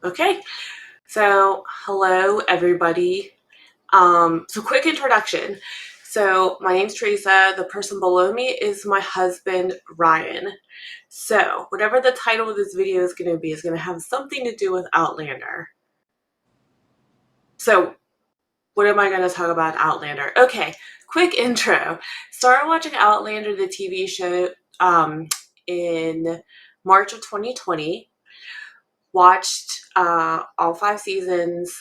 Okay, so hello everybody. So quick introduction. So my name's Teresa. The person below me is my husband, Ryan. So whatever the title of this video is going to be is going to have something to do with Outlander. So what am I going to talk about Outlander? Okay, quick intro. Started watching Outlander, the TV show, in March of 2020. Watched all 5 seasons,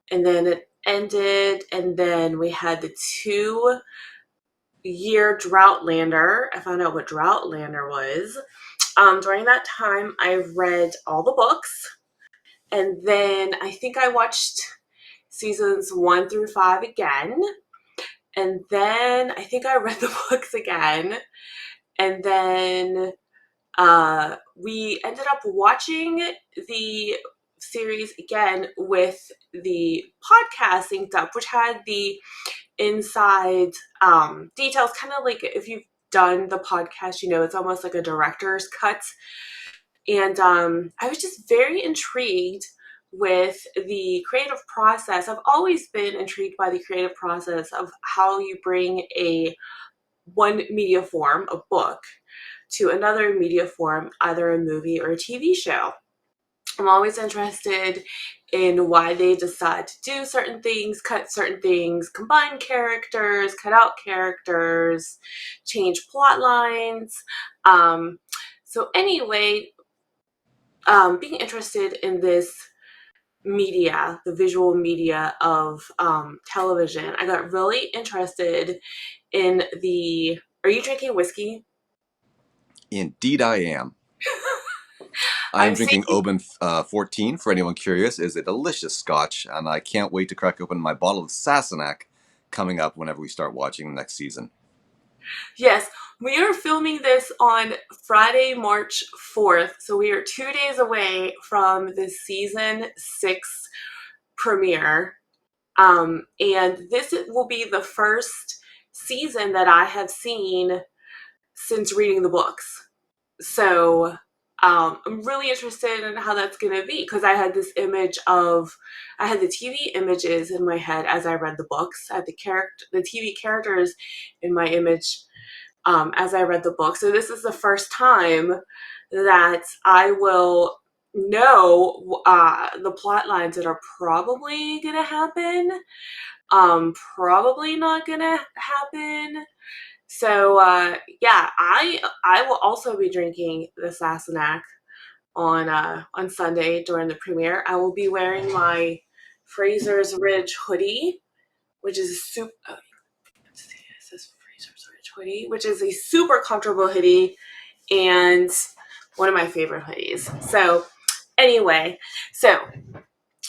and then it ended, and then we had the 2 year Droughtlander. I found out what Droughtlander was. During that time, I read all the books, and then I think I watched seasons 1 through 5 again, and then I think I read the books again, and then we ended up watching the series again with the podcast synced up, which had the inside details, kind of like if you've done the podcast, it's almost like a director's cut. And I was just very intrigued with the creative process. I've always been intrigued by the creative process of how you bring one media form, a book, to another media form, either a movie or a TV show. I'm always interested in why they decide to do certain things, cut certain things, combine characters, cut out characters, change plot lines. So anyway, being interested in this media, the visual media of television, I got really interested in the... Are you drinking whiskey? Indeed, I am. I am I'm seeing... drinking Oban 14, for anyone curious. It is a delicious scotch, and I can't wait to crack open my bottle of Sassenach coming up whenever we start watching the next season. Yes, we are filming this on Friday, March 4th. So we are 2 days away from the season 6 premiere. And this will be the first season that I have seen since reading the books. So I'm really interested in how that's going to be, because I had the TV images in my head as I read the books. I had the TV characters in my image as I read the book. So this is the first time that I will know the plot lines that are probably going to happen, probably not going to happen. So yeah, I will also be drinking the Sassenach on Sunday during the premiere. I will be wearing my Fraser's Ridge hoodie, which is a super... Oh, let's see, it says Fraser's Ridge hoodie, which is a super comfortable hoodie and one of my favorite hoodies. So anyway,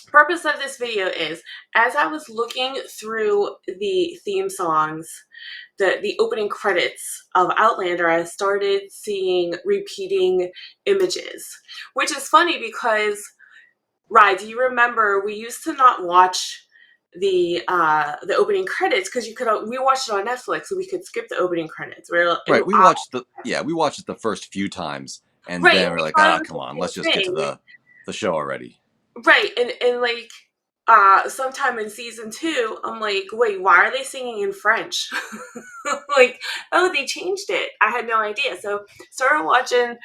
purpose of this video is, as I was looking through the theme songs, the opening credits of Outlander, I started seeing repeating images, which is funny because, Rye, do you remember we used to not watch the opening credits because we watched it on Netflix, so we could skip the opening credits. Right, we watched it the first few times, and Right, then and we're we like, thought it was come on, the let's just same get to thing. the show already. Right, and like sometime in season 2, I'm like, wait, why are they singing in French? Like, oh, they changed it. I had no idea. So started watching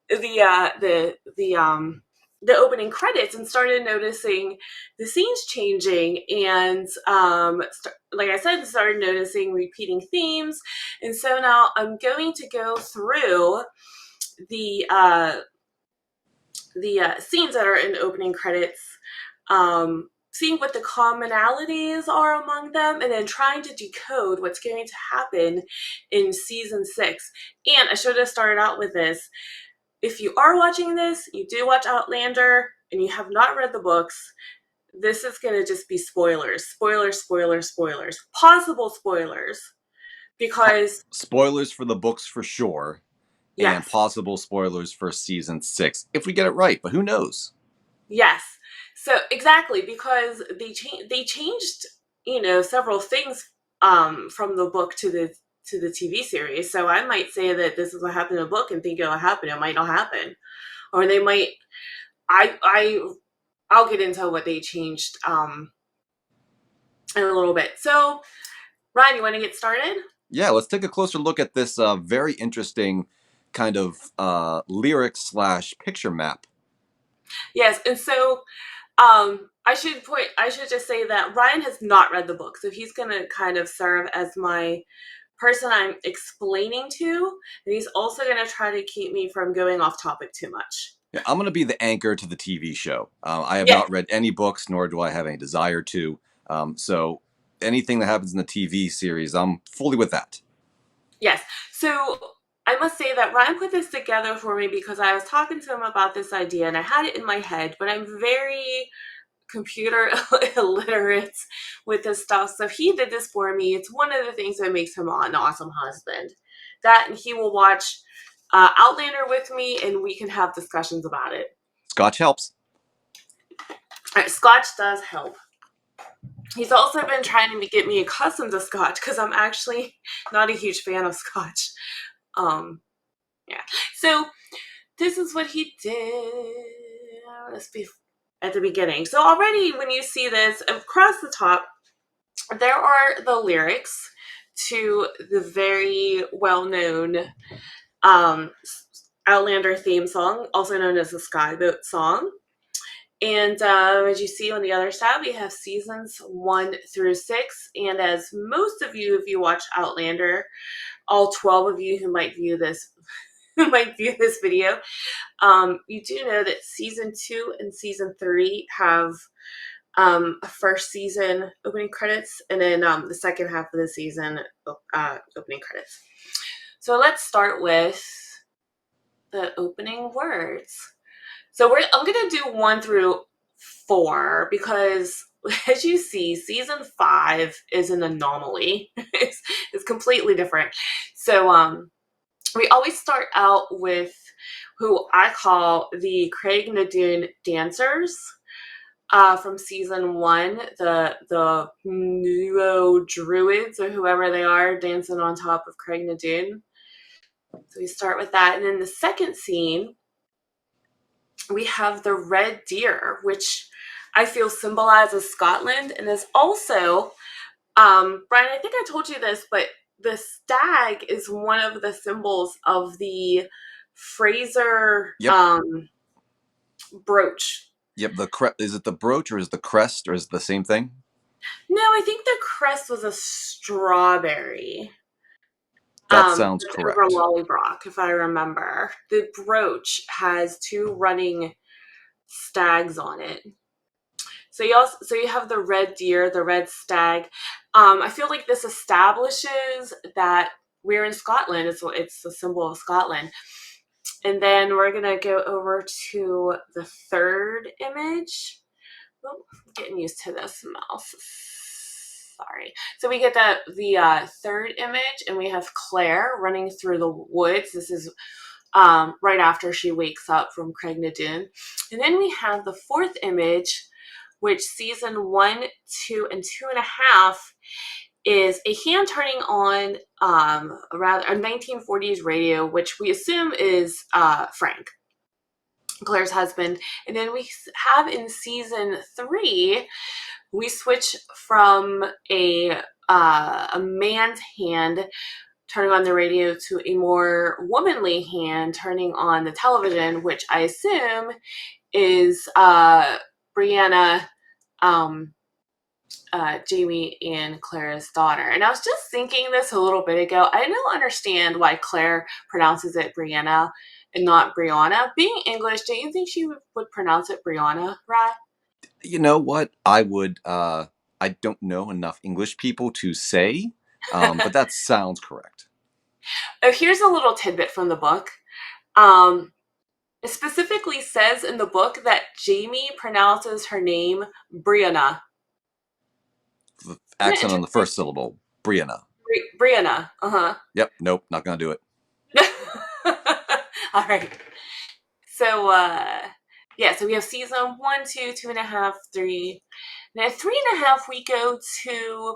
the opening credits and started noticing the scenes changing, and like I said, started noticing repeating themes. And so now I'm going to go through the scenes that are in the opening credits, seeing what the commonalities are among them, and then trying to decode what's going to happen in season 6. And I should have started out with this. If you are watching this, you do watch Outlander, and you have not read the books, this is going to just be spoilers. Spoilers, spoilers, spoilers. Possible spoilers. Because, Spoilers for the books for sure, and yes, possible spoilers for season 6 if we get it right, but who knows? yes. So, exactly, because they changed, several things from the book to the TV series. So I might say that this is what happened in the book and think it'll happen. It might not happen. Or they might... I I'll get into what they changed in a little bit. So, Ryan, you want to get started? Yeah, let's take a closer look at this very interesting kind of lyric slash picture map. Yes, and so I should just say that Ryan has not read the book, so he's gonna kind of serve as my person I'm explaining to, and he's also gonna try to keep me from going off topic too much. Yeah, I'm going to be the anchor to the TV show. I have Yes, not read any books, nor do I have any desire to. So anything that happens in the TV series, I'm fully with that. yes. So I must say that Ryan put this together for me because I was talking to him about this idea and I had it in my head, but I'm very computer illiterate with this stuff. So he did this for me. It's one of the things that makes him an awesome husband. That and he will watch Outlander with me and we can have discussions about it. Scotch helps. All right, Scotch does help. He's also been trying to get me accustomed to Scotch because I'm actually not a huge fan of Scotch. Um, yeah. So this is what he did. Let's be at the beginning. So already when you see this across the top, there are the lyrics to the very well-known um, Outlander theme song, also known as the Skyboat song. And as you see on the other side, we have seasons 1 through 6. And as most of you, if you watch Outlander, all 12 of you who might view this who might view this video, you do know that season 2 and season 3 have a first season opening credits, and then the second half of the season opening credits. So let's start with the opening words. So I'm gonna do 1 through 4 because, as you see, season 5 is an anomaly. It's completely different. So we always start out with who I call the Craig Nadoon dancers. From season 1, the Nuo druids or whoever they are dancing on top of Craig Nadoon. So we start with that, and then the second scene we have the red deer, which I feel symbolizes Scotland, and is also Brian. I think I told you this, but the stag is one of the symbols of the Fraser Yep. brooch. Yep. Is it the brooch or is the crest or is it the same thing? No, I think the crest was a strawberry. That sounds It's over correct. Lollybrock, if I remember. The brooch has 2 running stags on it. So you have the red deer, the red stag. I feel like this establishes that we're in Scotland. It's the symbol of Scotland. And then we're gonna go over to the third image. Oh, I'm getting used to this mouse. Sorry. So we get the third image, and we have Claire running through the woods. This is right after she wakes up from Craig Nadoon. And then we have the fourth image, which season 1, 2, and 2.5 is a hand turning on a 1940s radio, which we assume is Frank, Claire's husband. And then we have in season 3, we switch from a man's hand turning on the radio to a more womanly hand turning on the television, which I assume is Brianna, um, Jamie and Claire's daughter. And I was just thinking this a little bit ago. I don't understand why Claire pronounces it Brianna and not Brianna. Being English, don't you think she would pronounce it Brianna, right? You know what? I don't know enough English people to say, but that sounds correct. Oh, here's a little tidbit from the book. Um, it specifically says in the book that Jamie pronounces her name Brianna. The Isn't it accent on the interesting? first syllable, Brianna. Brianna. Uh Yep. Nope. Not gonna do it. huh. All right. So, yeah, so we have season 1, 2, 2.5, 3. And at 3.5, we go to,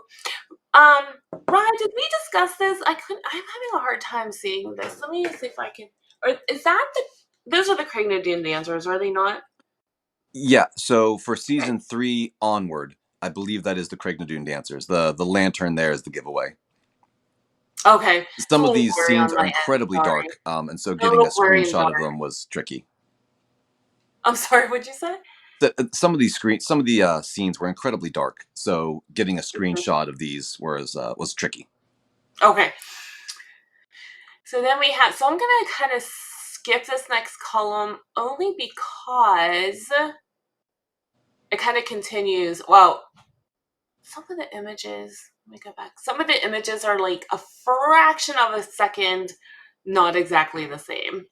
um, Ryan, did we discuss this? I'm having a hard time seeing this. Let me see if I can, or is that those are the Craig Nadoon dancers, are they not? Yeah, so for season 3 onward, I believe that is the Craig Nadoon dancers. The lantern there is the giveaway. Okay, it's a Some of little these blurry scenes on are my end. incredibly Sorry, dark, and so a getting a little blurry and screenshot of dark. them was tricky. I'm sorry. What'd you say? Some of the scenes were incredibly dark, so getting a Mhm. screenshot of these was tricky. Okay. So then we have. So I'm gonna kind of skip this next column only because it kind of continues. Well, some of the images. Let me go back. Some of the images are like a fraction of a second, not exactly the same,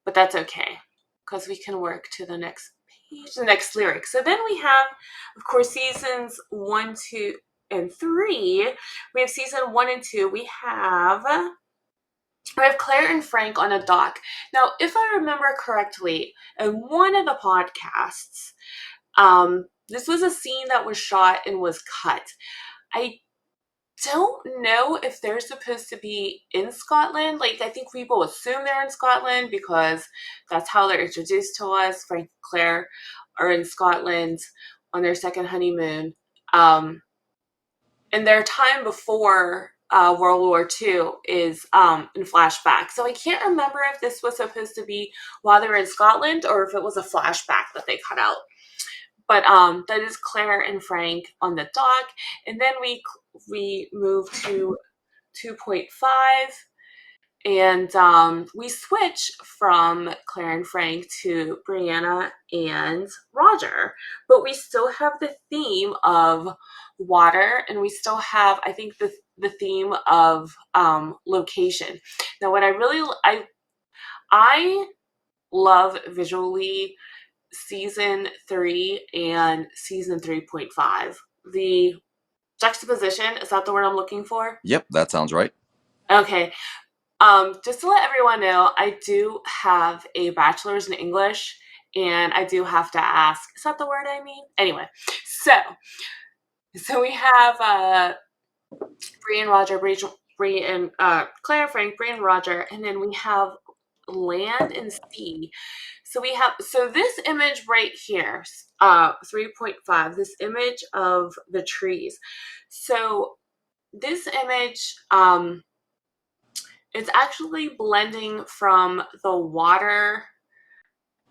but that's okay because we can work to the next page, the next lyric. So then we have, of course, seasons 1, 2, and 3. We have season 1 and 2. We have Claire and Frank on a dock. Now, if I remember correctly, in one of the podcasts, this was a scene that was shot and was cut. I don't know if they're supposed to be in Scotland. Like, I think people assume they're in Scotland because that's how they're introduced to us. Frank and Claire are in Scotland on their second honeymoon. And their time before World War II is in flashback. So I can't remember if this was supposed to be while they were in Scotland or if it was a flashback that they cut out. But that is Claire and Frank on the dock, and then we move to 2.5, and we switch from Claire and Frank to Brianna and Roger, but we still have the theme of water, and we still have, I think, the theme of location. Now, what I love visually season 3 and season 3.5. The juxtaposition, is that the word I'm looking for? Yep, that sounds right. Okay. Just to let everyone know, I do have a bachelor's in English, and I do have to ask, is that the word I mean? Anyway, so we have Bree and Roger, Bree and Claire, Frank, Bree and Roger, and then we have land and sea. So this image right here, 3.5, this image of the trees. So this image, it's actually blending from the water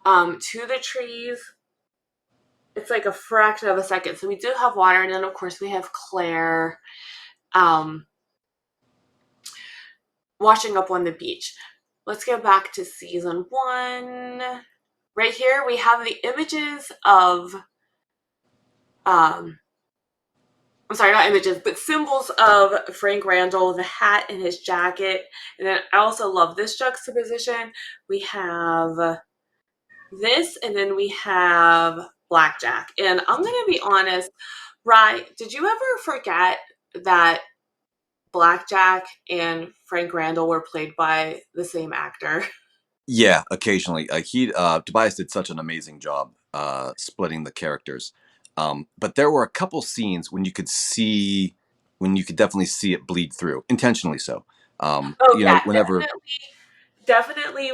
to the trees. It's like a fraction of a second. So we do have water, and then of course we have Claire um, washing up on the beach. Let's go back to season 1. Right here we have the images of um, I'm sorry, not images, but symbols of Frank Randall, the hat and his jacket. And then I also love this juxtaposition. We have this, and then we have Blackjack. And I'm going to be honest, right? Did you ever forget that Blackjack and Frank Randall were played by the same actor? Yeah, occasionally. Tobias did such an amazing job splitting the characters. But there were a couple scenes when you could definitely see it bleed through, intentionally so. Oh yeah, Whenever definitely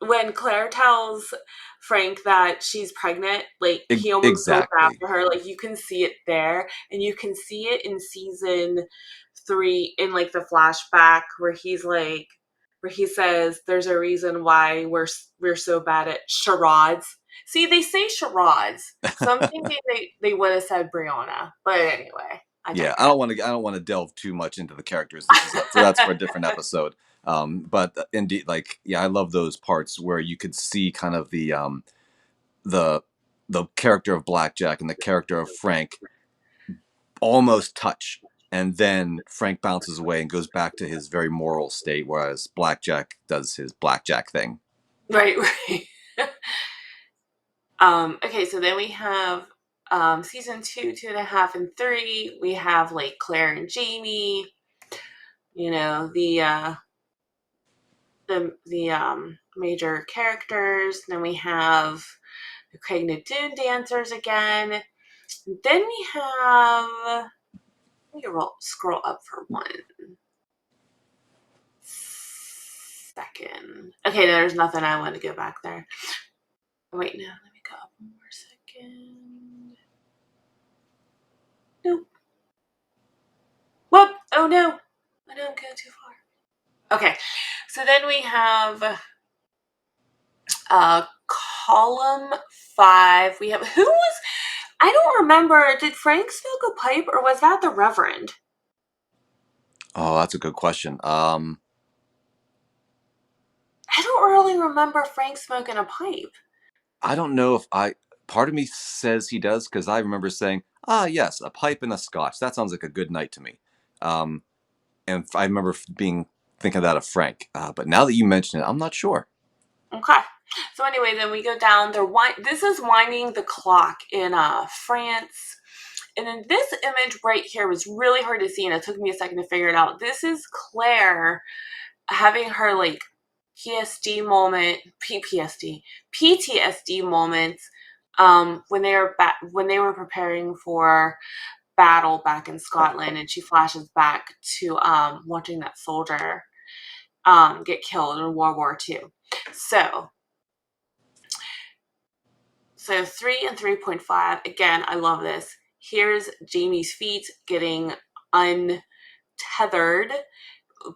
when Claire tells Frank that she's pregnant, like he almost goes exactly. after her, like you can see it there, and you can see it in season 3 in like the flashback where he says there's a reason why we're so bad at charades. See, they say charades, so I'm thinking they would have said Brianna, but anyway, I Yeah, digress. I don't want to delve too much into the characters. This is for that's for a different episode. But indeed, like yeah, I love those parts where you could see kind of the the character of Blackjack and the character of Frank almost touch, and then Frank bounces away and goes back to his very moral state, whereas Blackjack does his Blackjack thing. Right, right. Okay, so then we have season 2, 2.5, and 3. We have like Claire and Jamie, you know, the major characters. Then we have the Craig Nadoon dancers again. Then we have let me scroll up for 1 second. Okay, there's nothing. I want to go back there. Wait, no, let me go Oh no. Oh no, I'm going too far. Okay. So then we have column 5. We have who was I don't remember. Did Frank smoke a pipe or was that the Reverend? Oh, that's a good question. I don't really remember Frank smoking a pipe. I don't know if I. Part of me says he does because I remember saying, "Ah, yes, a pipe and a scotch. That sounds like a good night to me." Um, and I remember being thinking that of Frank. But now that you mention it, I'm not sure. Okay. So anyway, then we go down. This is winding the clock in France. And then this image right here was really hard to see, and it took me a second to figure it out. This is Claire having her like PSD moment, PTSD moments when they were preparing for battle back in Scotland, and she flashes back to watching that soldier get killed in World War II. So 3 and 3.5, again, I love this. Here's Jamie's feet getting untethered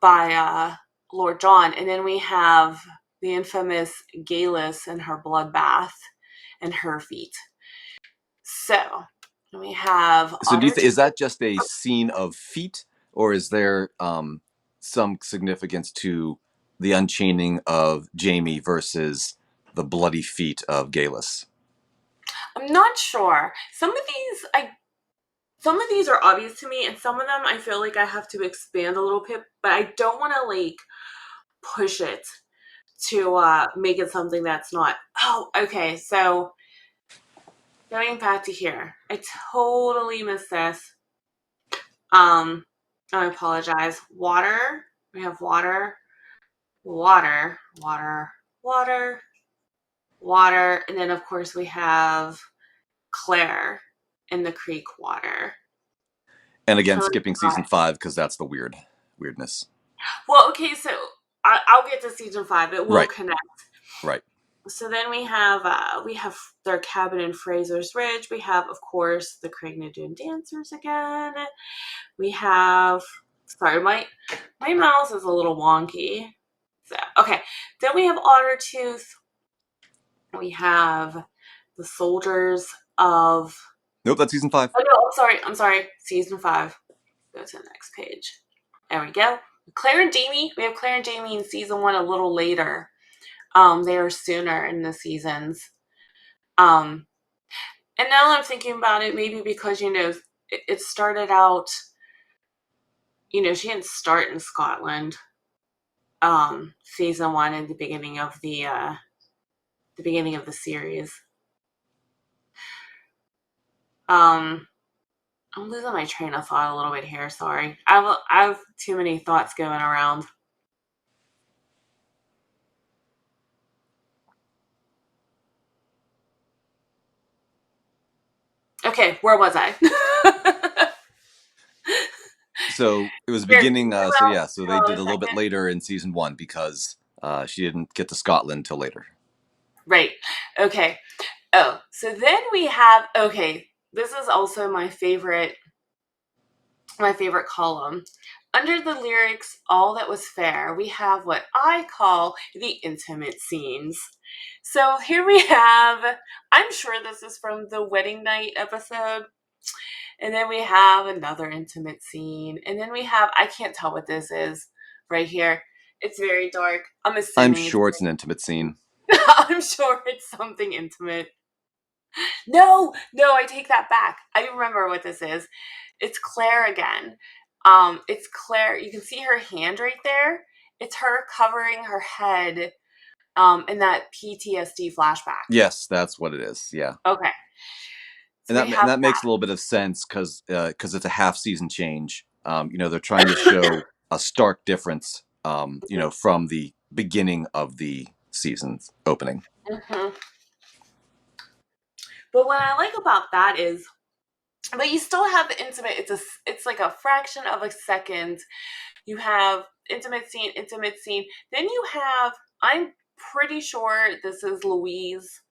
by Lord John. And then we have the infamous Galus and her bloodbath and her feet. So we have So, Otter. is that just a scene of feet, or is there some significance to the unchaining of Jamie versus the bloody feet of Galus? I'm not sure. Some of these are obvious to me, and some of them I feel like I have to expand a little bit, but I don't want to like push it to make it something that's not. Oh, okay. So going back to here, I totally missed this. I apologize. Water. We have water, water, water, water, water, and then of course we have Claire in the creek water. And again, So skipping season 5 because that's the weirdness. well, okay, so I'll get to season 5. It will Right, connect. right. So then we have their cabin in Fraser's Ridge. We have, of course, the Craignadoon dancers again. We have sorry, my mouse is a little wonky. So okay, then we have Ottertooth. We have the soldiers of. Nope, that's season 5. Oh no, I'm sorry. Season 5. Go to the next page. There we go. Claire and Jamie. We have Claire and Jamie in season 1 a little later. They are sooner in the seasons. Um, and now I'm thinking about it, maybe because it started out. She didn't start in Scotland. Season 1 and the beginning of the series. Um, I'm losing my train of thought a little bit here. Sorry, I have too many thoughts going around. Okay, where was I? So it was Here, beginning. So zero, yeah, so they zero did a a little bit second. later in season 1 because she didn't get to Scotland till later. Right. Okay. Oh, so then we have okay. This is also my favorite column. Under the lyrics, all that was fair, we have what I call the intimate scenes. So here we have, I'm sure this is from the wedding night episode. And then we have another intimate scene. And then we have, I can't tell what this is right here. It's very dark. I'm I'm assuming sure it's an intimate scene. I'm sure it's something intimate. No, no, I take that back. I remember what this is. It's Claire again. It's Claire. You can see her hand right there. It's her covering her head in that PTSD flashback. Yes, that's what it is. Yeah. Okay. So And we and have that makes a little bit of sense because it's a half season change. They're trying to show a stark difference. that. From the beginning of the season's opening. Mhm. But what I like about that is, but you still have the intimate. It's like a fraction of a second. You have intimate scene. Then you have. I'm pretty sure this is Louise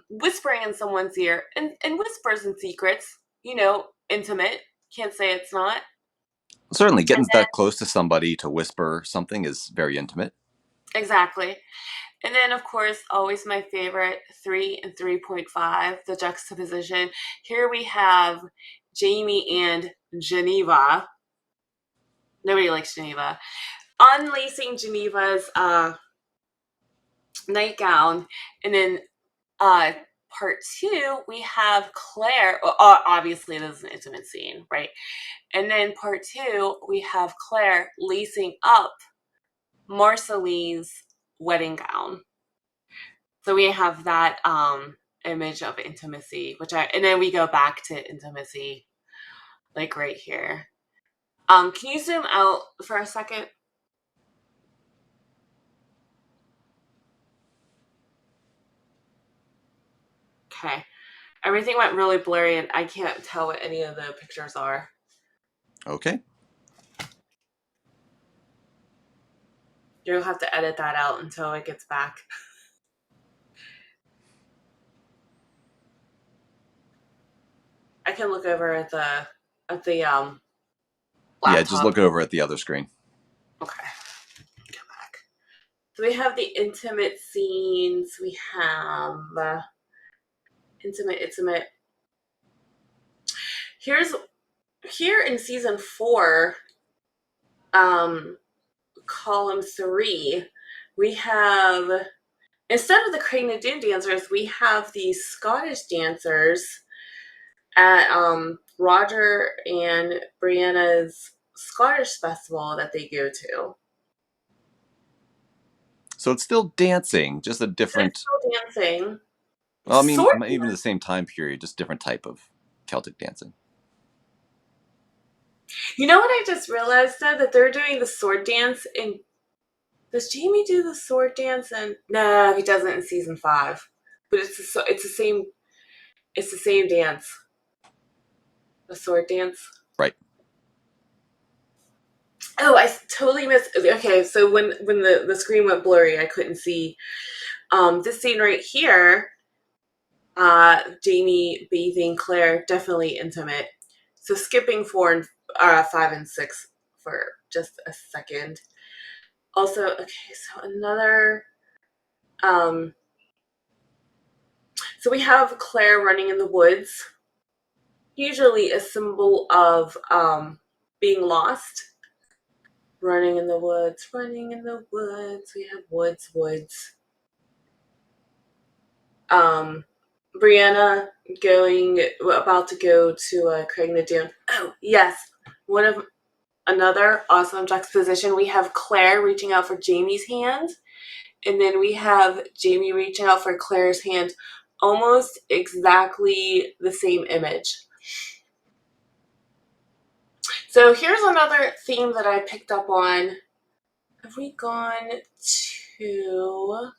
whispering in someone's ear, and whispers and secrets, intimate. Can't say it's not. Certainly, And getting that close to somebody to whisper something is very intimate. exactly. And then, of course, always my favorite 3 and 3.5, the juxtaposition. Here we have Jamie and Geneva. Nobody likes Geneva. Unlacing Geneva's nightgown. And then uh, part 2, we have Claire. Well, obviously, this is an intimate scene, right? And then part 2, we have Claire lacing up Marceline's wedding gown. So we have that image of intimacy, and then we go back to intimacy, like right here. Can you zoom out for a second? Okay. Everything went really blurry and I can't tell what any of the pictures are. Okay. You'll have to edit that out until it gets back. I can look over at the Yeah, just laptop. look over at the other screen. Okay. Go back. So we have the intimate scenes. We have intimate. Here in season 4, um, column 3, we have, instead of the Craig Nadoon dancers, we have these Scottish dancers at Roger and Brianna's Scottish festival that they go to. So it's still dancing, just a So they're different. still dancing. Well, I mean, Sort even of. the same time period, just different type of Celtic dancing. You know what I just realized though? That they're doing the sword dance in. Does Jamie do the sword dance? And no, he doesn't in season 5. But it's the same dance. The sword dance. Right. Oh, I totally missed. Okay, so when the screen went blurry, I couldn't see this scene right here. Jamie bathing Claire, definitely intimate. So skipping 5 and 6 for just a second. Also, okay, so another. Um, so we have Claire running in the woods, usually a symbol of being lost. Running in the woods, running in the woods. We have woods. Um, Brianna about to go to Craig Nadoon. Oh yes, one of another awesome juxtaposition. We have Claire reaching out for Jamie's hand, and then we have Jamie reaching out for Claire's hand. Almost exactly the same image. So here's another theme that I picked up on. Have we gone to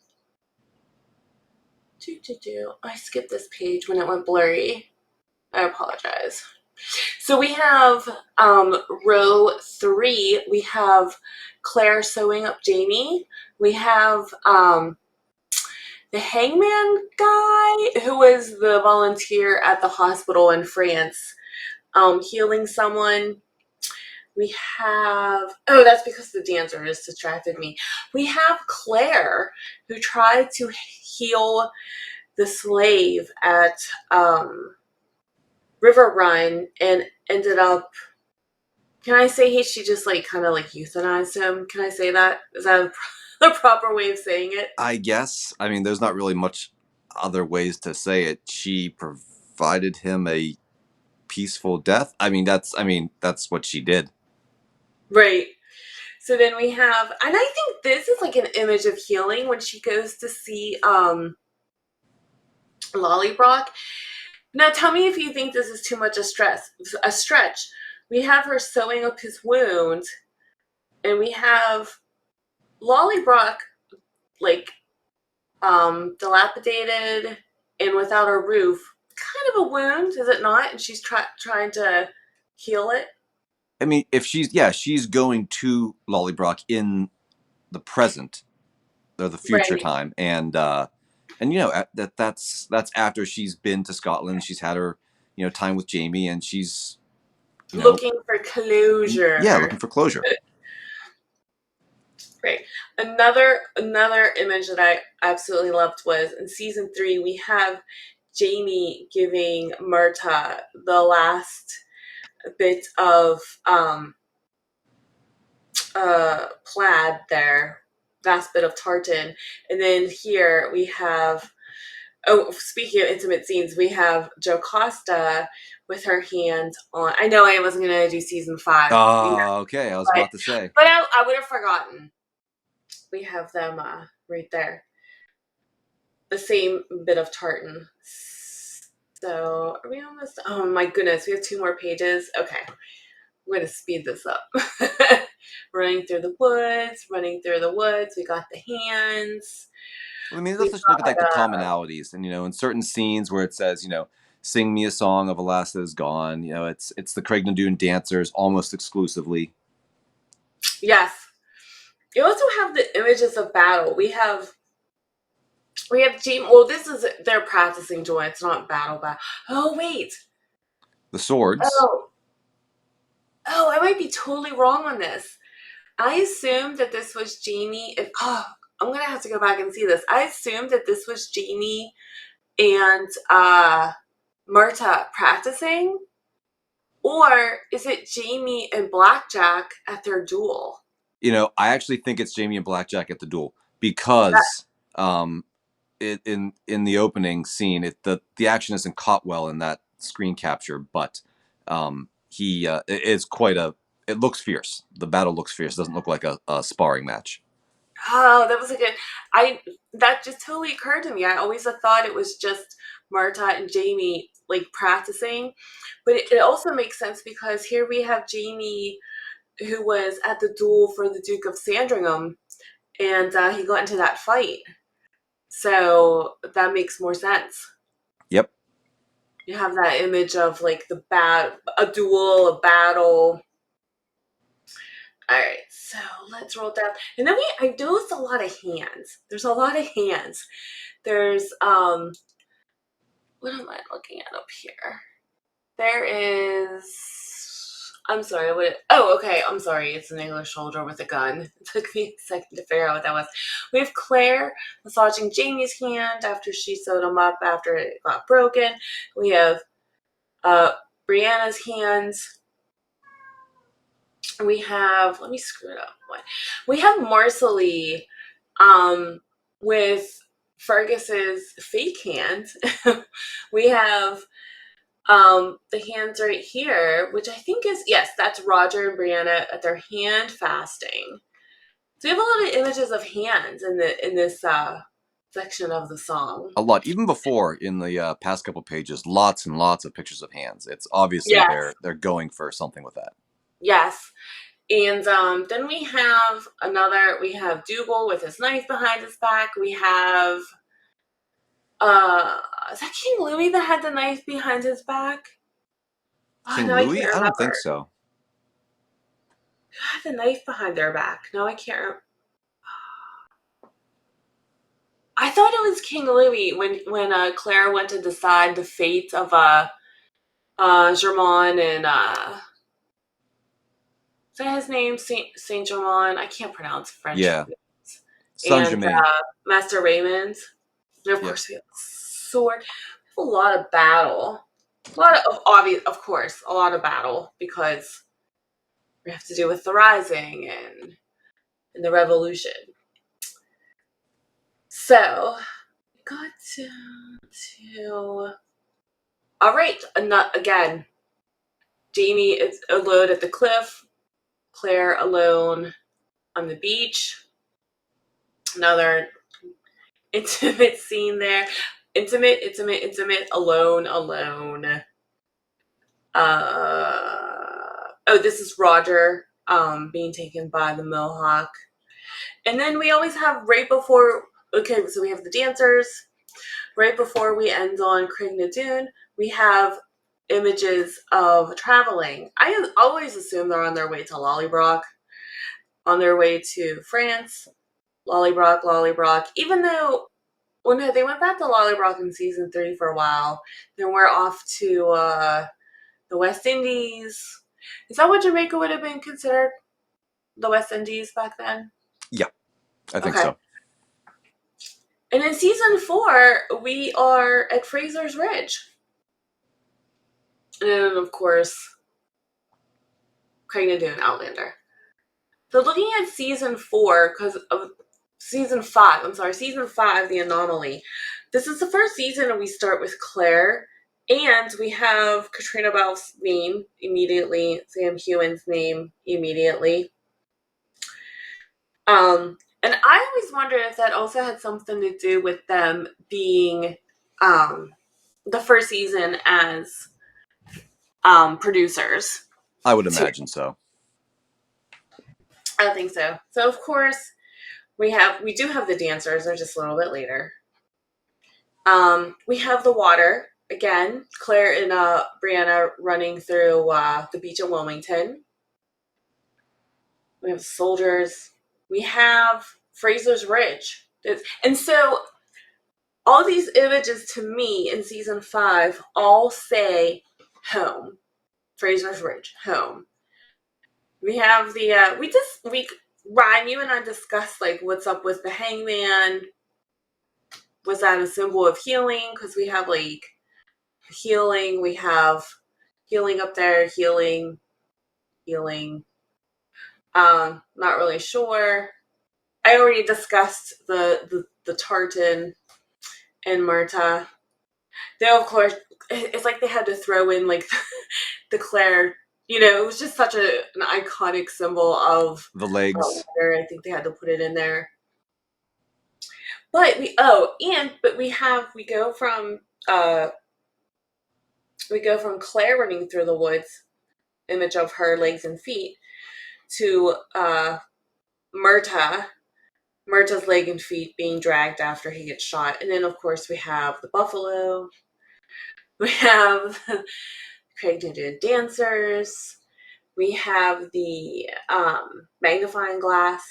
I skipped this page when it went blurry. I apologize. So we have row 3. We have Claire sewing up Jamie. We have the hangman guy who was the volunteer at the hospital in France, healing someone. We have, oh, that's because the dancer has distracted me. We have Claire who tried to heal the slave at River Run and ended up. Can I say she just like kind of like euthanized him? Can I say that? Is that the proper way of saying it? I guess. I mean, there's not really much other ways to say it. She provided him a peaceful death. I mean, that's what she did. Right. So then we have, and I think this is like an image of healing when she goes to see Lollybrock. Now tell me if you think this is too much a stretch. We have her sewing up his wound, and we have Lollybrock like dilapidated and without a roof. Kind of a wound, is it not? And she's trying to heal it. I mean, if she's going to Lollybrock in the present or the future Right. time, and that's after she's been to Scotland. She's had her time with Jamie, and she's You know, Looking for closure. yeah, looking for closure. Right. Another image that I absolutely loved was in season 3 we have Jamie giving Murta the last bit of plaid there, last bit of tartan. And then here we have, oh, speaking of intimate scenes, we have Jocasta with her hand on. I know I wasn't going to do season 5, Okay. I was but, about to say. but I would have forgotten. We have them right there. The same bit of tartan. So, are we almost? Oh my goodness, we have 2 more pages. Okay, I'm going to speed this up. Running through the woods, running through the woods. We got the hands. Well, I mean, We let's just look at like got the commonalities, and in certain scenes where it says, "Sing me a song of a lass that is gone." It's the Craig Nadoon dancers almost exclusively. yes. You also have the images of battle. We have team. Well, this is they're practicing joy. It's not battle. Oh wait. The swords. Oh oh, I might be totally wrong on this. I assumed that this was Jamie. I'm gonna have to go back and see this. I assumed that this was Jamie and Murta practicing, or is it Jamie and Blackjack at their duel? I actually think it's Jamie and Blackjack at the duel That, because in the opening scene, the action isn't caught well in that screen capture, but he it is quite a. It looks fierce. The battle looks fierce. It doesn't look like a sparring match. oh, that was a good. I that just totally occurred to me. I always thought it was just Marta and Jamie like practicing, but it also makes sense because here we have Jamie who was at the duel for the Duke of Sandringham, and he got into that fight. So that makes more sense. Yep. You have that image of like a duel, a battle. All right, so let's roll down, and then I noticed a lot of hands. There's a lot of hands. There's what am I looking at up here? There is. I'm sorry. What? Oh, okay. I'm sorry. It's an English soldier with a gun. It took me a second to figure out what that was. We have Claire massaging Jamie's hand after she sewed him up after it got broken. We have uh, Brianna's hands. We have. Let me screw it up. What? We have Marcelly, with Fergus's fake hand. We have the hands right here, which I think is, yes, that's Roger and Brianna at their hand fasting. So we have a lot of images of hands in this section of the song. A lot. Even before in the past couple pages, lots and lots of pictures of hands. It's obviously Yes, they're going for something with that. yes. And then we have Dougal with his knife behind his back. We have, is that King Louis that had the knife behind his back? Oh, King no, I Louis? can't I don't think remember. so. Who had the knife behind their back? No, I can't remember. I thought it was King Louis when Claire went to decide the fate of Germain and is that his name, Saint Germain? I can't pronounce French Yeah, names. Saint And Germain. Master Raymond. And of Yep. course we have sword. We have a lot of battle. A lot of obvious, of course, a lot of battle because we have to do with the Rising and the Revolution. So we got down to all right. Again, Jamie is alone at the cliff. Claire alone on the beach. Another intimate scene there. Intimate, intimate, intimate. Alone, alone. Oh, this is Roger being taken by the Mohawk. And then we always have right before. Okay, so we have the dancers. Right before we end on Craig Nadoon, we have images of traveling. I always assume they're on their way to Lollybrock, on their way to France. Lollybrock, Lollybrock. Even though, well, no, they went back to Lollybrock in season 3 for a while. Then we're off to the West Indies. Is that what Jamaica would have been considered? The West Indies back then? Yeah, I think Okay. so. And in season 4, we are at Fraser's Ridge. And then, of course, Craig and doing Outlander. So looking at season 4, because of season 5, I'm sorry, season 5, The Anomaly. This is the first season and we start with Claire. And we have Katrina Balfe's name immediately, Sam Hewen's name immediately. And I always wondered if that also had something to do with them being um, the first season as producers. I would Too. imagine so. I think so. So of course we do have the dancers. They're just a little bit later. We have the water again. Claire and Brianna running through the beach of Wilmington. We have soldiers. We have Fraser's Ridge. And so all these images to me in season 5 all say home. Fraser's Ridge, home. We have the we Ryan, you and I discussed like what's up with the hangman. Was that a symbol of healing? Because we have like healing, we have healing up there, healing, healing. Not really sure. I already discussed the tartan and Marta. Though of course it's like they had to throw in like the Claire. You know, it was just such an iconic symbol of The legs. I think they had to put it in there. But uh we go from Claire running through the woods, image of her legs and feet, to Murta, Murta's leg and feet being dragged after he gets shot. And then of course we have the buffalo. We have Craig Tinted dancers. We have the magnifying glass.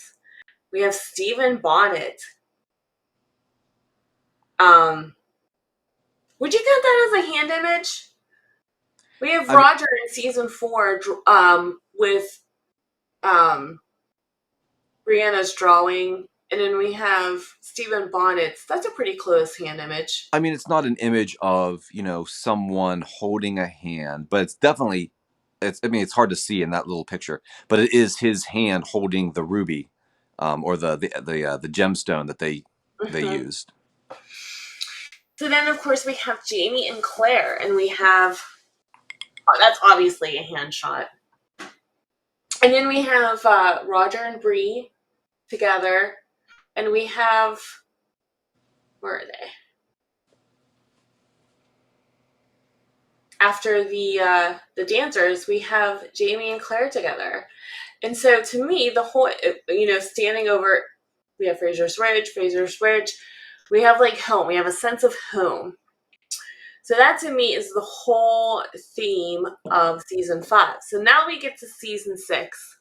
We have Stephen Bonnet. Um, would you count that as a hand image? We have I mean, Roger in season 4 with um, Brianna's drawing, and then we have Stephen Bonnet's. That's a pretty close hand image. I mean, it's not an image of someone holding a hand, but it's definitely. It's. I mean, it's hard to see in that little picture, but it is his hand holding the ruby, or the gemstone that they Mm-hmm. used. So then, of course, we have Jamie and Claire, and we have that's obviously a hand shot. And then we have Roger and Bree together, and we have where are they? After the dancers, we have Jamie and Claire together. And so to me, the whole standing over, we have Fraser's Ridge, Fraser's Ridge. We have like home. We have a sense of home. So that to me is the whole theme of season 5. So now we get to season 6.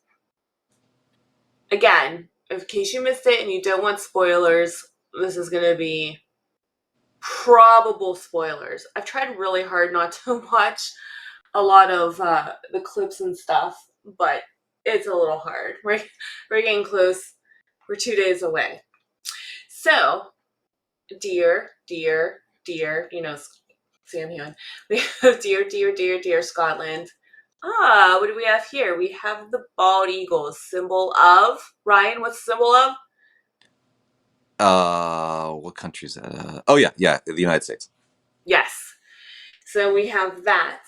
Again, in case you missed it and you don't want spoilers, this is going to be probable spoilers. I've tried really hard not to watch a lot of the clips and stuff, but it's a little hard. We're getting close. We're 2 days away. So, dear, Sam Hewen. We have dear Scotland. What do we have here? We have the bald eagle, symbol of Ryan. What's the symbol of? What country is that? Oh yeah, the United States. Yes. So we have that.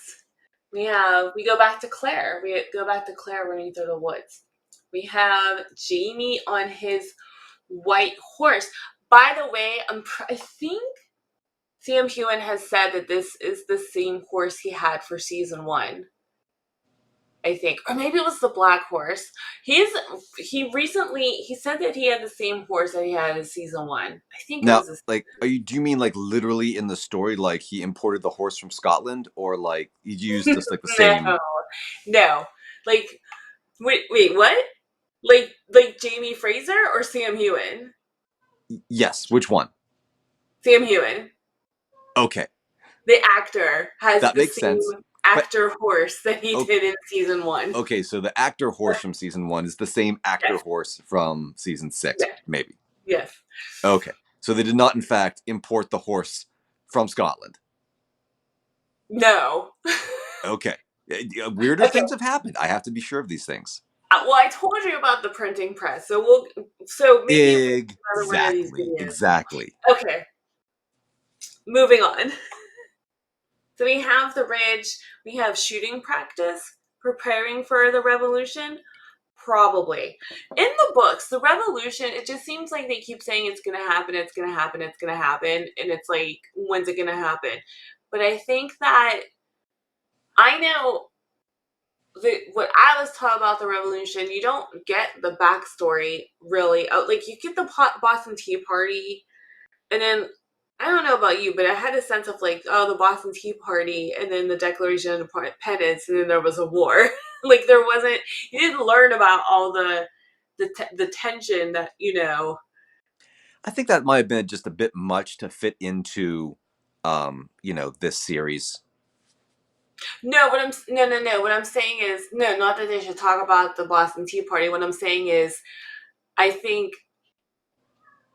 We go back to Claire. We go back to Claire running through the woods. We have Jamie on his white horse. By the way, I think Sam Hewen has said that this is the same horse he had for season 1. I think, or maybe it was the black horse. He said that he had the same horse that he had in season 1. I think it Now, was. like, do you mean like literally in the story, like he imported the horse from Scotland, or like he used just like the same? No, no. Like, wait, what? Like Jamie Fraser or Sam Hewen? Yes, which one? Sam Hewen, Okay, the actor, has that the makes same sense. But actor horse that he o- did in season 1. okay, so the actor horse from season 1 is the same actor Yes. horse from season 6, Yes. maybe. Yes. Okay, so they did not, in fact, import the horse from Scotland. No. Okay, weirder Okay. things have happened. I have to be sure of these things. Well, I told you about the printing press, so maybe we'll do another one of these Exactly, videos. exactly. Okay, moving on. So we have the bridge, we have shooting practice, preparing for the revolution. Probably. In the books, the revolution, it just seems like they keep saying it's going to happen, it's going to happen, it's going to happen. And it's like, when's it going to happen? But I think that I know what I was taught about the revolution, you don't get the backstory really. Like, you get the Boston Tea Party, and then I don't know about you, but I had a sense of like, oh, the Boston Tea Party, and then the Declaration of Independence, and then there was a war. Like, there wasn't. You didn't learn about all the tension that I think that might have been just a bit much to fit into, this series. No, no. What I'm saying is no, not that they should talk about the Boston Tea Party. What I'm saying is, I think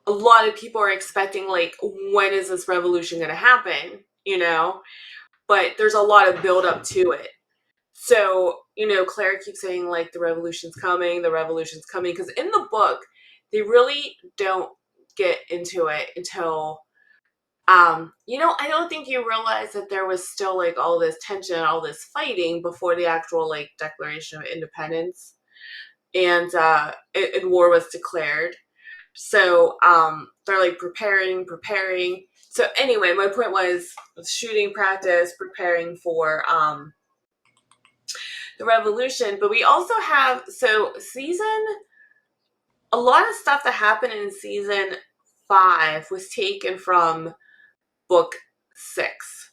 a lot of people are expecting like, when is this revolution going to happen? But there's a lot of build up to it. So, Claire keeps saying, like, the revolution's coming. Because in the book, they really don't get into it until, I don't think you realize that there was still, like, all this tension, all this fighting before the actual, like, Declaration of Independence. And war was declared. So, they're, like, preparing. So, anyway, my point was shooting practice, preparing for, the revolution. But we also have a lot of stuff that happened in season 5 was taken from book 6.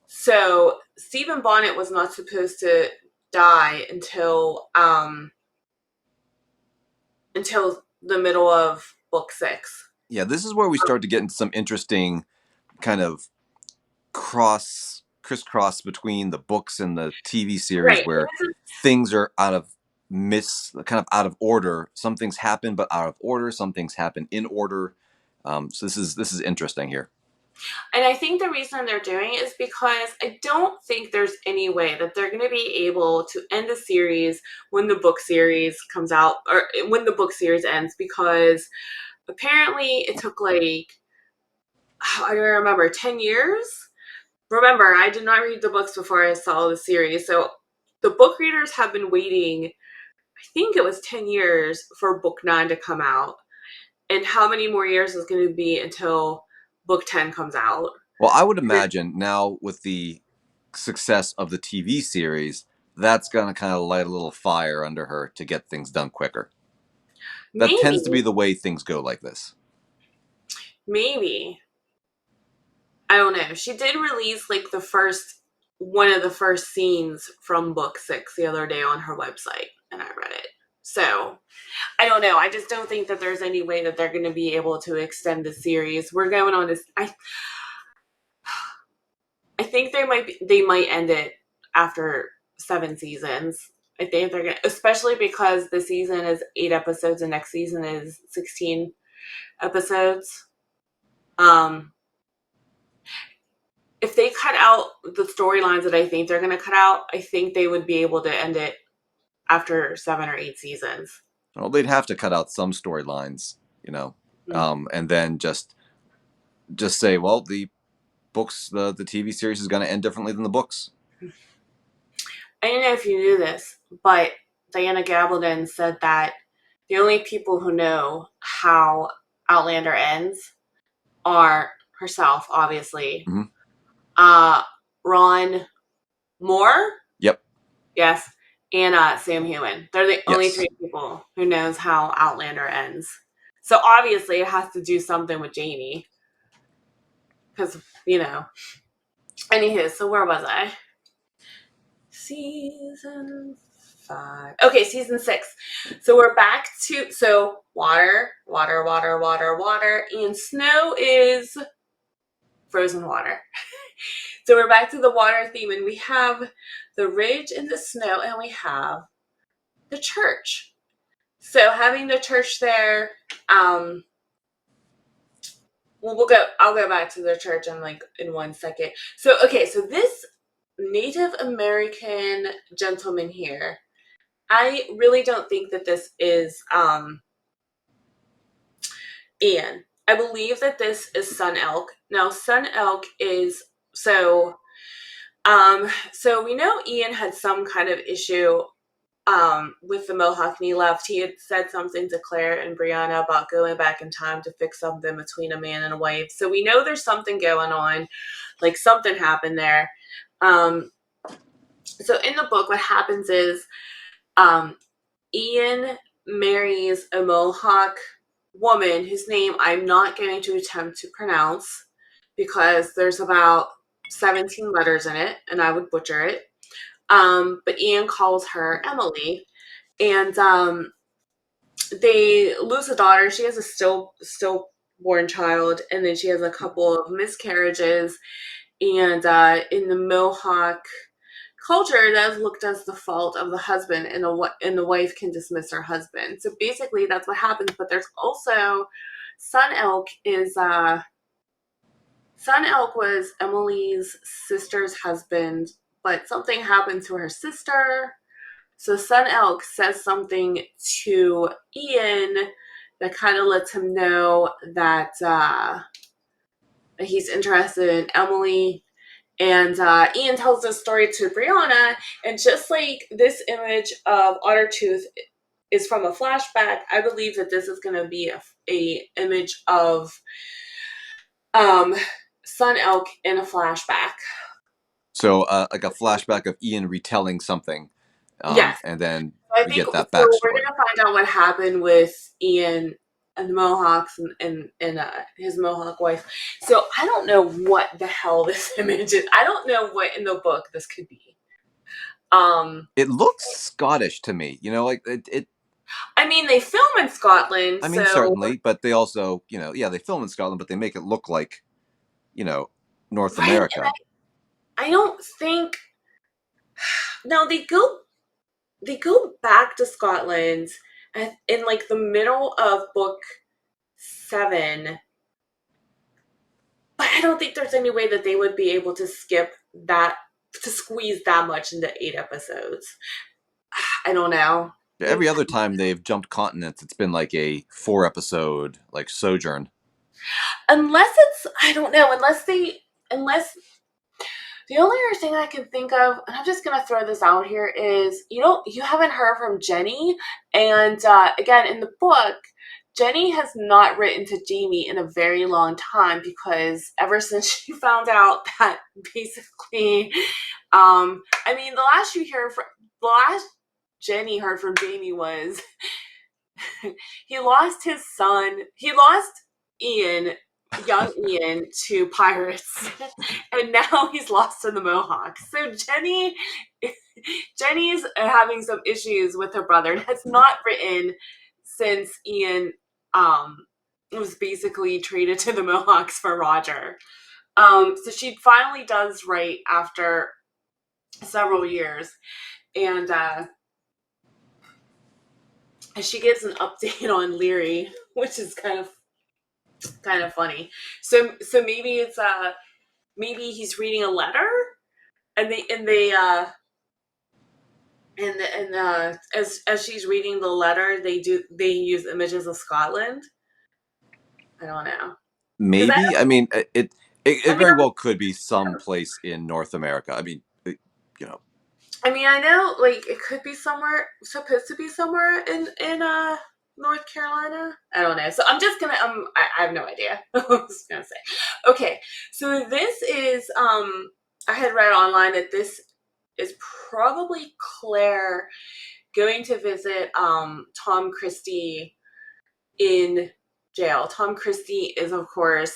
So Stephen Bonnet was not supposed to die until the middle of book 6. Yeah, this is where we start to get into some interesting kind of crisscross between the books and the TV series Right. where things are kind of out of order. Some things happen but out of order. Some things happen in order. So this is interesting here. And I think the reason they're doing it is because I don't think there's any way that they're going to be able to end the series when the book series comes out, or when the book series ends, because apparently it took like, I don't remember, 10 years? Remember, I did not read the books before I saw the series. So the book readers have been waiting, I think it was 10 years for book 9 to come out. And how many more years is going to be until book 10 comes out? Well, I would imagine now with the success of the TV series, that's going to kind of light a little fire under her to get things done quicker. That Maybe, tends to be the way things go like this. maybe. I don't know. She did release like one of the first scenes from book 6 the other day on her website, and I read it. So I don't know. I just don't think that there's any way that they're going to be able to extend the series. We're going on this. I think they might end it after 7 seasons. I think they're going to, especially because the season is 8 episodes and next season is 16 episodes. If they cut out the storylines that I think they're going to cut out, I think they would be able to end it after 7 or 8 seasons. Well, they'd have to cut out some storylines, Mm. and then just say, well, the TV series is going to end differently than the books. I don't know if you knew this, but Diana Gabaldon said that the only people who know how Outlander ends are herself, obviously. Mm-hmm. Ron Moore, Yep. yes, and Sam Heughan. They're the only Yes. 3 people who knows how Outlander ends. So obviously it has to do something with Jamie. Because, Anywho, so where was I? Season 5. Okay, season 6. So we're back to, water, and snow is frozen water. So we're back to the water theme, and we have the ridge and the snow, and we have the church. So having the church there, um, well, we'll go. I'll go back to the church in like in 1 second. So okay, so this Native American gentleman here, I really don't think that this is Ian. I believe that this is Sun Elk. Now, Sun Elk is so. So we know Ian had some kind of issue with the Mohawk and he left. He had said something to Claire and Brianna about going back in time to fix something between a man and a wife. So we know there's something going on, like something happened there. Um, so in the book, what happens is um, Ian marries a Mohawk woman whose name I'm not going to attempt to pronounce because there's about 17 letters in it and I would butcher it. But Ian calls her Emily, and they lose a daughter. She has a stillborn child, and then she has a couple of miscarriages. And in the Mohawk culture, that is looked as the fault of the husband, and the wife can dismiss her husband. So basically, that's what happens. But there's also Sun Elk is Sun Elk was Emily's sister's husband, but something happened to her sister. So Sun Elk says something to Ian that kind of lets him know that he's interested in Emily. And Ian tells this story to Brianna, and just like this image of Ottertooth is from a flashback, I believe that this is going to be a image of um, Sun Elk in a flashback. So, like a flashback of Ian retelling something, Yes. and then So I we think get that so. We're backstory. gonna find out what happened with Ian and the Mohawks and his Mohawk wife. So I don't know what the hell this image is. I don't know what in the book this could be. Um, It looks Scottish to me, like it. I mean, they film in Scotland, I mean, so certainly, but they also, yeah, they film in Scotland, but they make it look like, you know, North right. And America. I don't think no. They go back to Scotland in like the middle of book 7. But I don't think there's any way that they would be able to skip that to squeeze that much into 8 episodes. I don't know. Every other time they've jumped continents, it's been like a 4 episode like sojourn. Unless it's I don't know. Unless the only other thing I can think of, and I'm just gonna throw this out here, is you haven't heard from Jenny, and again in the book, Jenny has not written to Jamie in a very long time because ever since she found out that basically, I mean, the last Jenny heard from Jamie was he lost his son. He lost Ian, young Ian, to pirates, and now he's lost to the Mohawks. So Jenny's having some issues with her brother and has not written since Ian was basically traded to the Mohawks for Roger. So she finally does write after several years, and she gives an update on Leary, which is kind of funny. So maybe it's maybe he's reading a letter, and as she's reading the letter, they use images of Scotland. I don't know because Maybe. I mean, it I mean very well could be some place in North America. I mean, you know, I know like it could be somewhere supposed to be somewhere in North Carolina. I don't know. So I'm just gonna I have no idea. I was gonna say. Okay, so this is I had read online that this is probably Claire going to visit Tom Christie in jail. Tom Christie is, of course,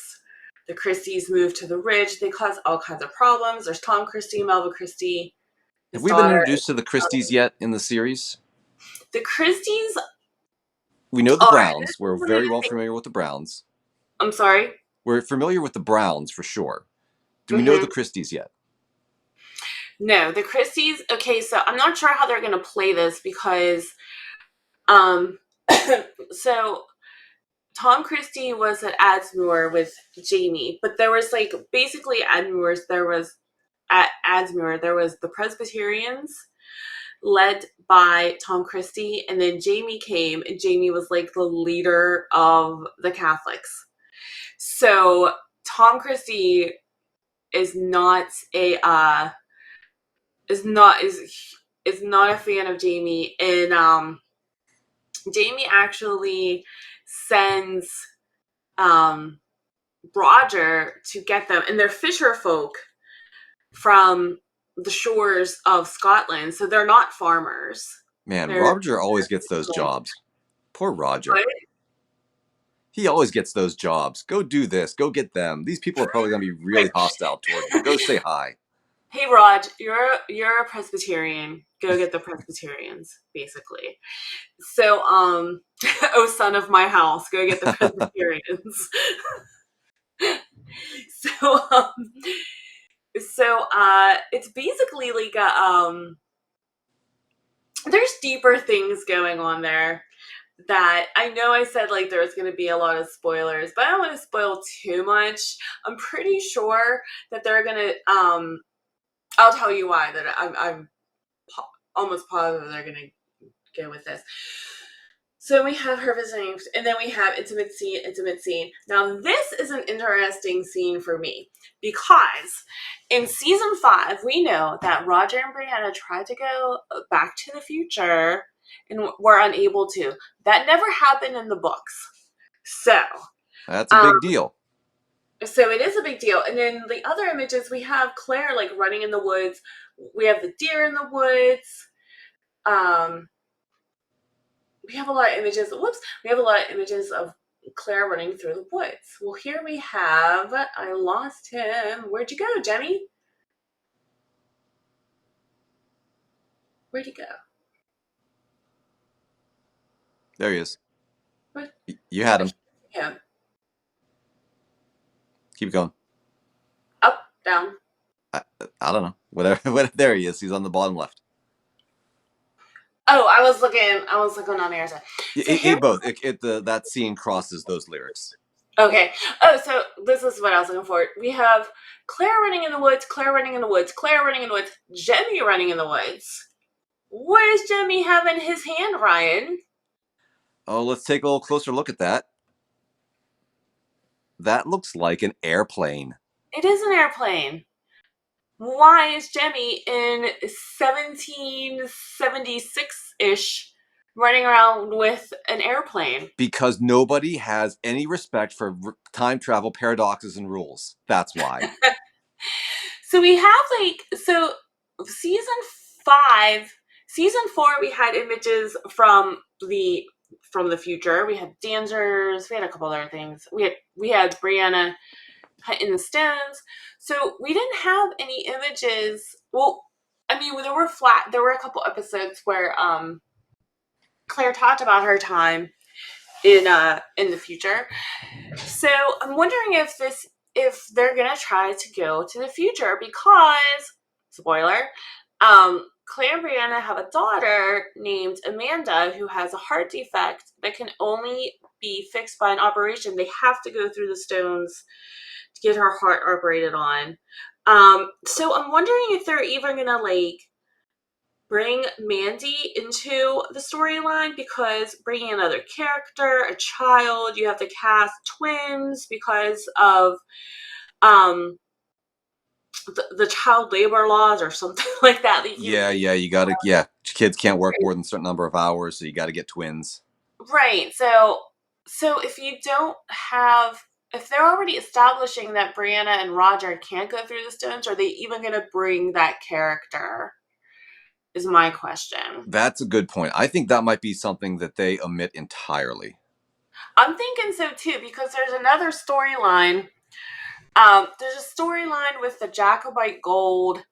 the Christies moved to the Ridge. They cause all kinds of problems. There's Tom Christie, Melva Christie, have his we been daughter. introduced to the Christies yet in the series? The Christies We know the are. Browns. We're very well familiar with the Browns. I'm sorry. We're familiar with the Browns for sure. Do we know the Mm-hmm. Christies yet? No, the Christies. Okay, so I'm not sure how they're gonna play this because um, so Tom Christie was at Adsmoor with Jamie, but there was like basically at Adsmoor there was the Presbyterians led by Tom Christie, and then Jamie came, and Jamie was like the leader of the Catholics. So Tom Christie is not a is not a fan of Jamie, and Jamie actually sends um Roger to get them, and they're fisher folk from the shores of Scotland, so they're not farmers. Man, They're Roger always gets those jobs. Poor Roger. what? He always gets those jobs. Go do this. Go get them. These people are probably going to be really Like, hostile toward you. Go say hi. hey Rod, you're a Presbyterian. Go get the Presbyterians, basically. So oh son of my house, go get the Presbyterians. so um it's basically like a there's deeper things going on there that I know I said like there's going to be a lot of spoilers, but I don't want to spoil too much. I'm pretty sure that they're going to I'll tell you why that I'm almost positive they're going to go with this. So we have her visiting, and then we have intimate scene, intimate scene. Now, this is an interesting scene for me because in season 5, we know that Roger and Brianna tried to go back to the future and were unable to. That never happened in the books. So, That's a um, big deal. so it is a big deal. And then the other images, we have Claire like running in the woods. We have the deer in the woods. Um, we have a lot of images. Whoops, we have a lot of images of Claire running through the woods. Well, here we have. I lost him. Where'd you go, Jenny? Where'd he go? There he is. What? You had I him. can't see him. Keep going. Up, down. I, I don't know. Whatever. There he is. He's on the bottom left. Oh, I was looking. I was looking on the other side. So here. Both. That scene crosses those lyrics. Okay. Oh, so this is what I was looking for. We have Claire running in the woods. Claire running in the woods. Claire running in the woods. Jemmy running in the woods. What does Jemmy have in his hand, Ryan? Oh, let's take a little closer look at that. That looks like an airplane. It is an airplane. Why is Jemmy in 1776-ish running around with an airplane? Because nobody has any respect for time travel paradoxes and rules. That's why. So we have season 5, season 4 we had images from the future. We had dancers, we had a couple other things. We had Brianna in the stones. So we didn't have any images. Well, I mean, there were a couple episodes where Claire talked about her time in the future. So I'm wondering if they're gonna try to go to the future because spoiler, Claire and Brianna have a daughter named Amanda who has a heart defect that can only be fixed by an operation. They have to go through the stones to get her heart operated on. So I'm wondering if they're even gonna like bring Mandy into the storyline because bringing another character, a child, you have to cast twins because of the child labor laws or something like that. Yeah, you gotta, yeah. Kids can't work more than a certain number of hours, so you gotta get twins. Right. So if you don't have if they're already establishing that Brianna and Roger can't go through the stones, are they even going to bring that character? Is my question. That's a good point. I think that might be something that they omit entirely. I'm thinking so too because there's another storyline. There's a storyline with the Jacobite gold.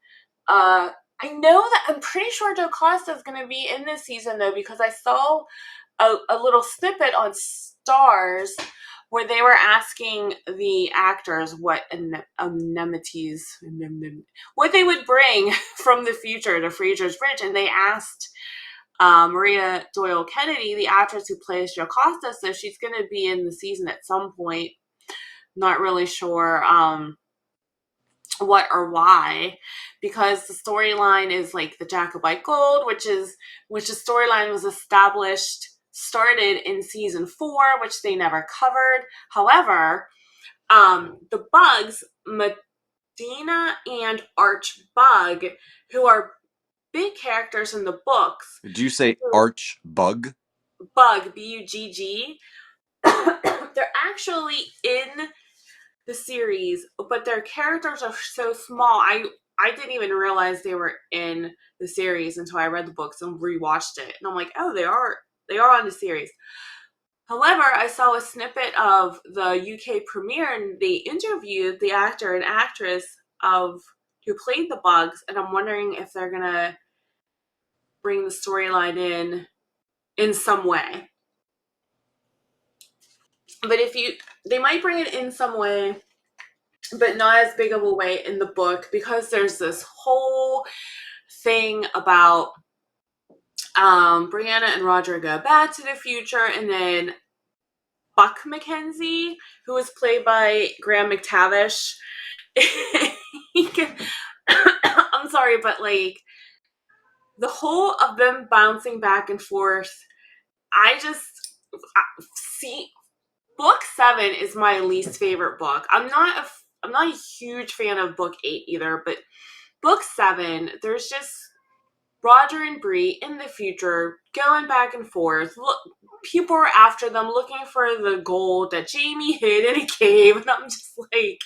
I know that I'm pretty sure Joe Costa is going to be in this season though because I saw a little snippet on Stars where they were asking the actors what amenities, what they would bring from the future to Fraser's Bridge, and they asked Maria Doyle Kennedy, the actress who plays Jocasta, so she's going to be in the season at some point. Not really sure what or why, because the storyline is like the Jacobite Gold, which the storyline was started in season 4, which they never covered. However, the Bugs, Medina and Arch Bug, who are big characters in the books. Did you say Arch Bug? Bug, Bugg. They're actually in the series, but their characters are so small. I didn't even realize they were in the series until I read the books and rewatched it. And I'm like, oh, they are on the series. However, I saw a snippet of the UK premiere and they interviewed the actor and actress of who played the Bugs, and I'm wondering if they're gonna bring the storyline in some way. But they might bring it in some way, but not as big of a way in the book, because there's this whole thing about Brianna and Roger go back to the future, and then Buck McKenzie, who was played by Graham McTavish, I'm sorry, but like the whole of them bouncing back and forth, I just see book 7 is my least favorite book. I'm not a huge fan of book 8 either, but book 7, there's just Roger and Bree in the future going back and forth. Look, people are after them looking for the gold that Jamie hid in a cave, and I'm just like,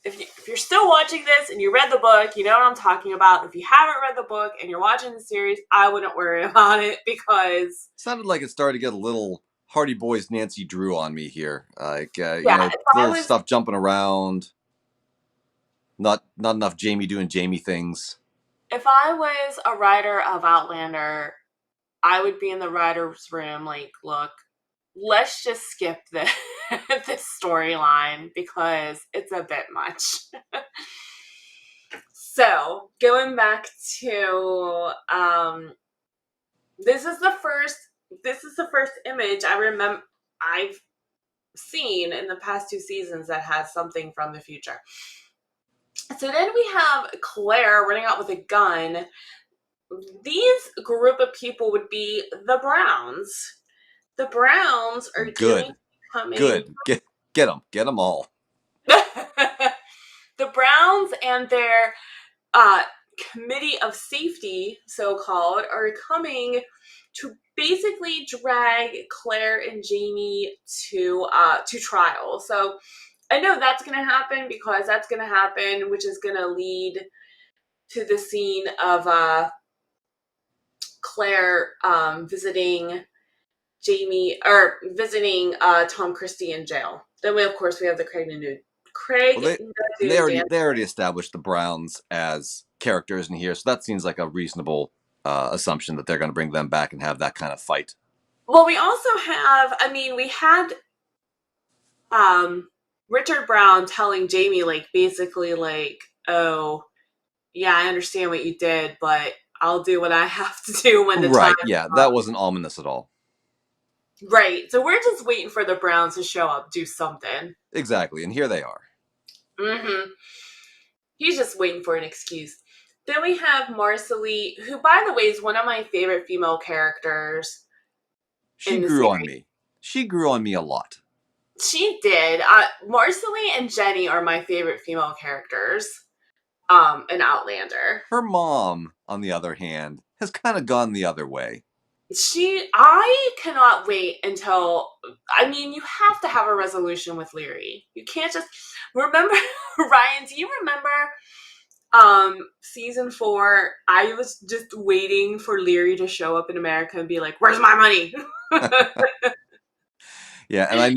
if you're still watching this and you read the book, you know what I'm talking about. If you haven't read the book and you're watching the series, I wouldn't worry about it, because it sounded like it started to get a little Hardy Boys Nancy Drew on me here. Like yeah, little stuff jumping around. Not enough Jamie doing Jamie things. If I was a writer of Outlander, I would be in the writer's room like, look, let's just skip this storyline because it's a bit much. So, going back to this is the first image I remember I've seen in the past 2 seasons that has something from the future. So then we have Claire running out with a gun. These group of people would be the Browns. The Browns are Good. coming. Get them all. The Browns and their committee of safety, so-called, are coming to basically drag Claire and Jamie to trial. So I know that's going to happen, because that's going to happen, which is going to lead to the scene of Claire visiting Jamie, or visiting Tom Christie in jail. Then of course we have the Craig Well, they already established the Browns as characters in here, so that seems like a reasonable assumption that they're going to bring them back and have that kind of fight. Well, we also have, we had Richard Brown telling Jamie, like, basically, like, oh, yeah, I understand what you did, but I'll do what I have to do when the time Yeah, comes. that wasn't ominous at all. Right. So we're just waiting for the Browns to show up, do something. Exactly, and here they are. Mm-hmm. He's just waiting for an excuse. Then we have Marcelly, who, by the way, is one of my favorite female characters. She grew on me. She grew on me a lot. She did. Marcelly and Jenny are my favorite female characters in Outlander. Her mom, on the other hand, has kind of gone the other way. I cannot wait until, you have to have a resolution with Leary. You can't just, remember, Ryan, do you remember season 4, I was just waiting for Leary to show up in America and be like, where's my money? Yeah, and I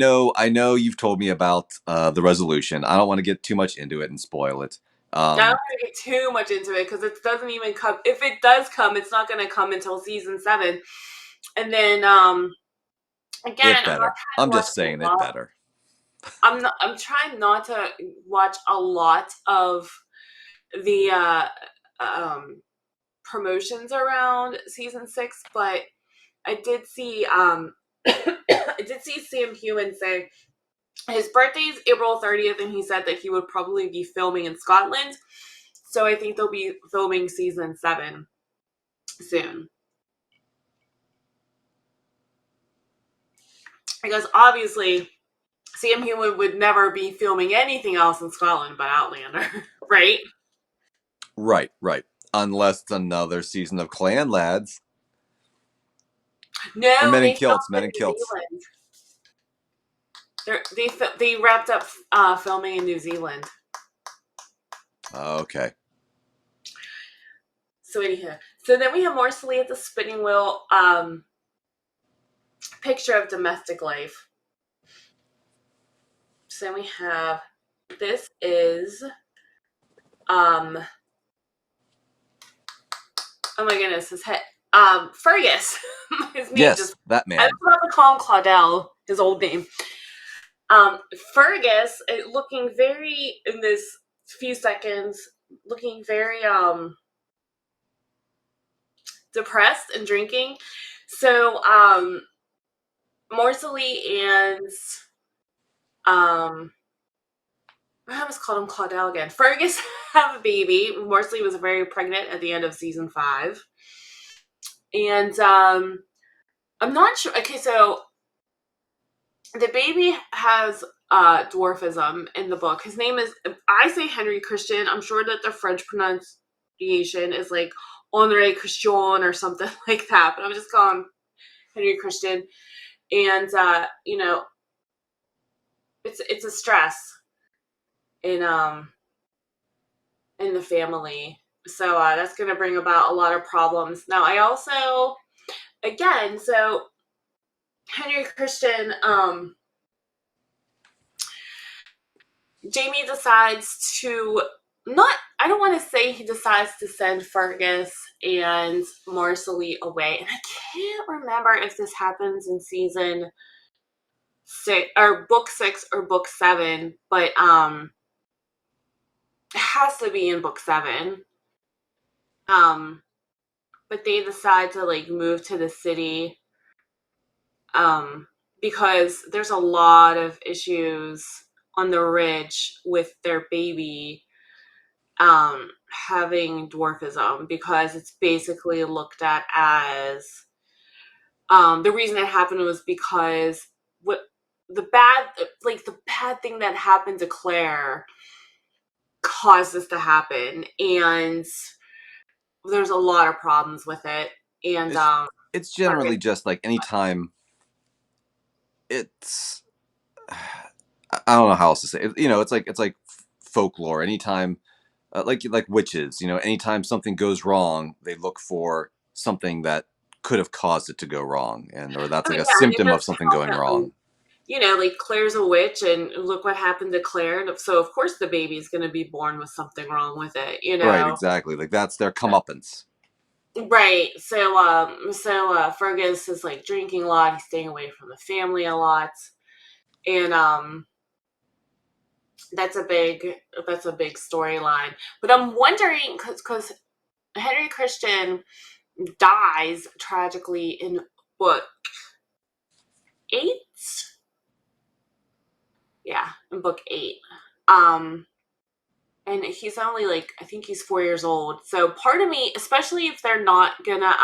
know you've told me about the resolution. I don't want to get too much into it and spoil it. I don't want to get too much into it, because it doesn't even come. If it does come, it's not going to come until season 7. And then Again, It I'm not better. trying to I'm watch just a saying it lot. better. I'm trying not to watch a lot of the promotions around season 6, but I did see I did see Sam Heughan say his birthday's April 30th, and he said that he would probably be filming in Scotland. So I think they'll be filming season 7 soon. Because obviously Sam Heughan would never be filming anything else in Scotland but Outlander, right? Right, right. Unless it's another season of Clan Lads or No, Men in they filmed Kilts. Men in in New Kilts. Zealand. They wrapped up filming in New Zealand. Okay. So anyhow, so then we have Morsley at the spinning wheel. Picture of domestic life. So then we have this is oh my goodness, his head Fergus. His name Yes, just that I was man. about to call him Claudel, his old name. Fergus looking very in this few seconds, looking very depressed and drinking. So Morsley and um I almost called him Claudel again. Fergus have a baby. Morsley was very pregnant at the end of season 5. And I'm not sure. Okay, so the baby has dwarfism in the book. His name is, I say Henry Christian. I'm sure that the French pronunciation is like Henri Christian or something like that, but I'm just calling him Henry Christian. And it's a stress in in the family. So that's going to bring about a lot of problems. Now, I also, again, so Henry Christian, Jamie decides to not, I don't want to say he decides to send Fergus and Marcelly away. And I can't remember if this happens in season 6 or book 6 or book 7, but it has to be in book 7. Um, but they decide to like move to the city um, because there's a lot of issues on the ridge with their baby having dwarfism, because it's basically looked at as the reason it happened was because what the bad thing that happened to Claire caused this to happen, and there's a lot of problems with it. And It's it's Fergus, generally just like anytime it's I don't know how else to say it. It's like folklore. Anytime like witches, anytime something goes wrong, they look for something that could have caused it to go wrong, and or that's I like mean, a yeah, and it symptom of does something help going that wrong. like Claire's a witch, and look what happened to Claire. And so of course the baby's going to be born with something wrong with it, Right, exactly. Like that's their comeuppance. Right. So Fergus is like drinking a lot. He's staying away from the family a lot, and that's a big storyline. But I'm wondering because Henry Christian dies tragically in book 8. Yeah, in book 8. Um, and he's only like, I think he's 4 years old. So part of me, especially if they're not gonna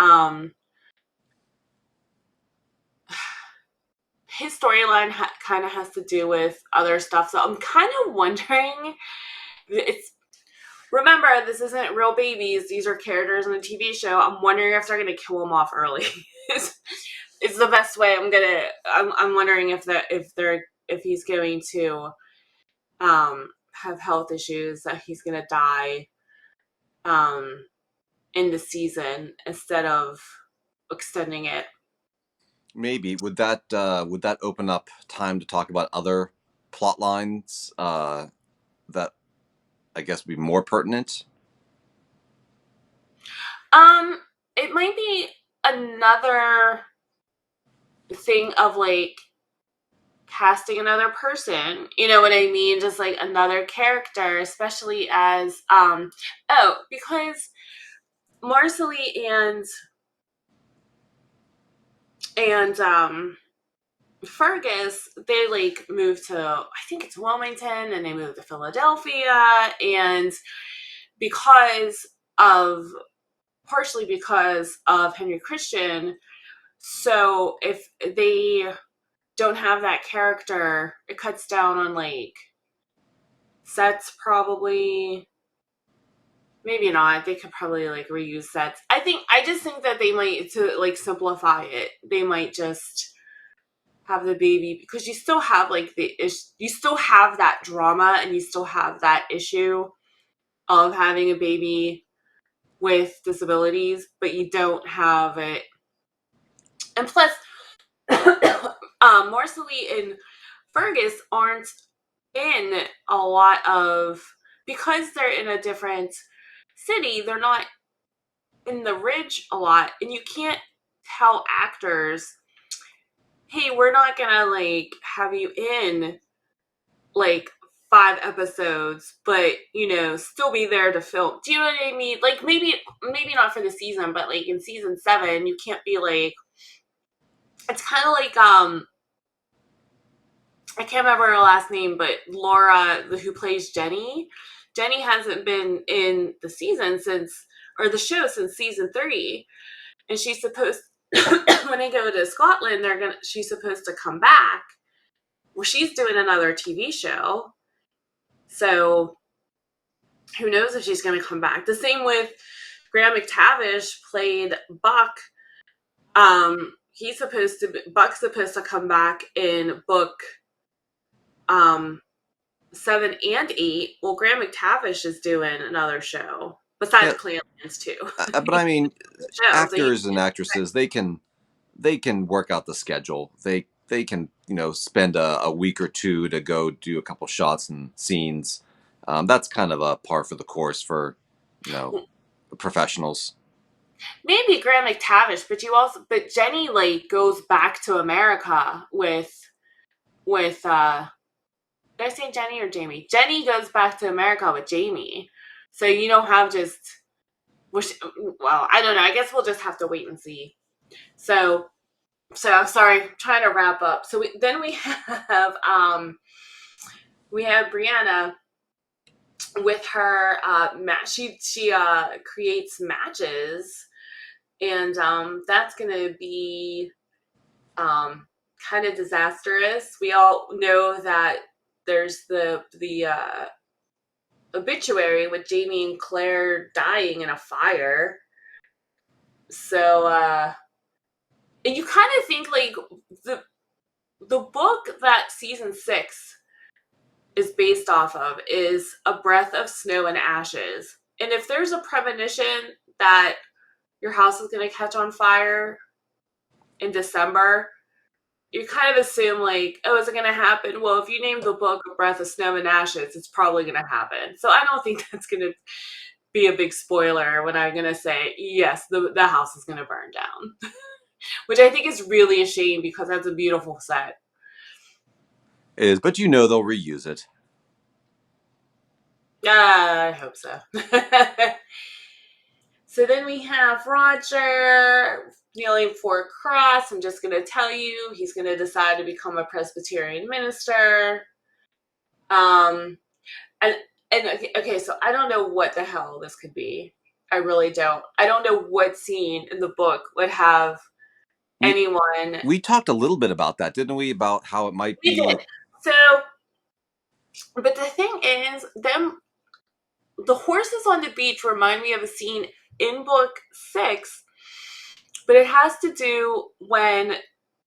his storyline kind of has to do with other stuff. So I'm kind of wondering. It's remember, this isn't real babies; these are characters in a TV show. I'm wondering if they're gonna kill him off early. It's the best way. I'm wondering if he's going to have health issues, that he's gonna die um in the season instead of extending it. Maybe would that open up time to talk about other plot lines that I guess would be more pertinent? Um, it might be another. thing of like casting another person, you know what I mean? Just like another character, especially as because Marcelly and Fergus, they like moved to, I think it's Wilmington, and they moved to Philadelphia, and because of partially because of Henry Christian. So if they don't have that character, it cuts down on like sets probably. Maybe not. They could probably like reuse sets. I just think that they might, to like simplify it, they might just have the baby, because you still have like you still have that drama, and you still have that issue of having a baby with disabilities, but you don't have it. And plus, Marcelly and Fergus aren't in a lot of, because they're in a different city, they're not in the Ridge a lot, and you can't tell actors, hey, we're not gonna like have you in like 5 episodes, but still be there to film. Do you know what I mean? Like maybe not for the season, but like in season 7, you can't be like, it's kind of like I can't remember her last name, but Laura, who plays Jenny. Jenny hasn't been in the season since, or the show since season 3, and she's supposed when they go to Scotland, she's supposed to come back. Well, she's doing another TV show, so who knows if she's going to come back. The same with Graham McTavish played Buck. Buck's supposed to come back in book 7 and 8. Well, Graham McTavish is doing another show Yeah, besides Clanlands too. but I mean, Show, so actors and actresses, they can work out the schedule. They can spend a week or two to go do a couple shots and scenes. That's kind of a par for the course for you know professionals. maybe Graham McTavish, but Jenny like goes back to America with did I say Jenny or Jamie? Jenny goes back to America with Jamie. So you don't have just, which, well, I don't know. I guess we'll just have to wait and see. So, so sorry, I'm trying to wrap up. So then we have Brianna with her match. She creates matches, and that's gonna be kind of disastrous. We all know that there's the obituary with Jamie and Claire dying in a fire. So and you kind of think like the book that season 6 is based off of is A Breath of Snow and Ashes. And if there's a premonition that your house is going to catch on fire in December, you kind of assume like, oh, is it going to happen? Well, if you name the book A Breath of Snow and Ashes, it's probably going to happen. So I don't think that's going to be a big spoiler when I'm going to say, yes, the house is going to burn down, which I think is really a shame because that's a beautiful set. It is, but they'll reuse it. I hope so. So then we have Roger kneeling for a cross. I'm just going to tell you, he's going to decide to become a Presbyterian minister. Um, and okay, so I don't know what the hell this could be. I really don't. I don't know what scene in the book would have We anyone. we talked a little bit about that, didn't we? About how it might We did. be. So, but the thing is, the horses on the beach remind me of a scene in book 6, but it has to do when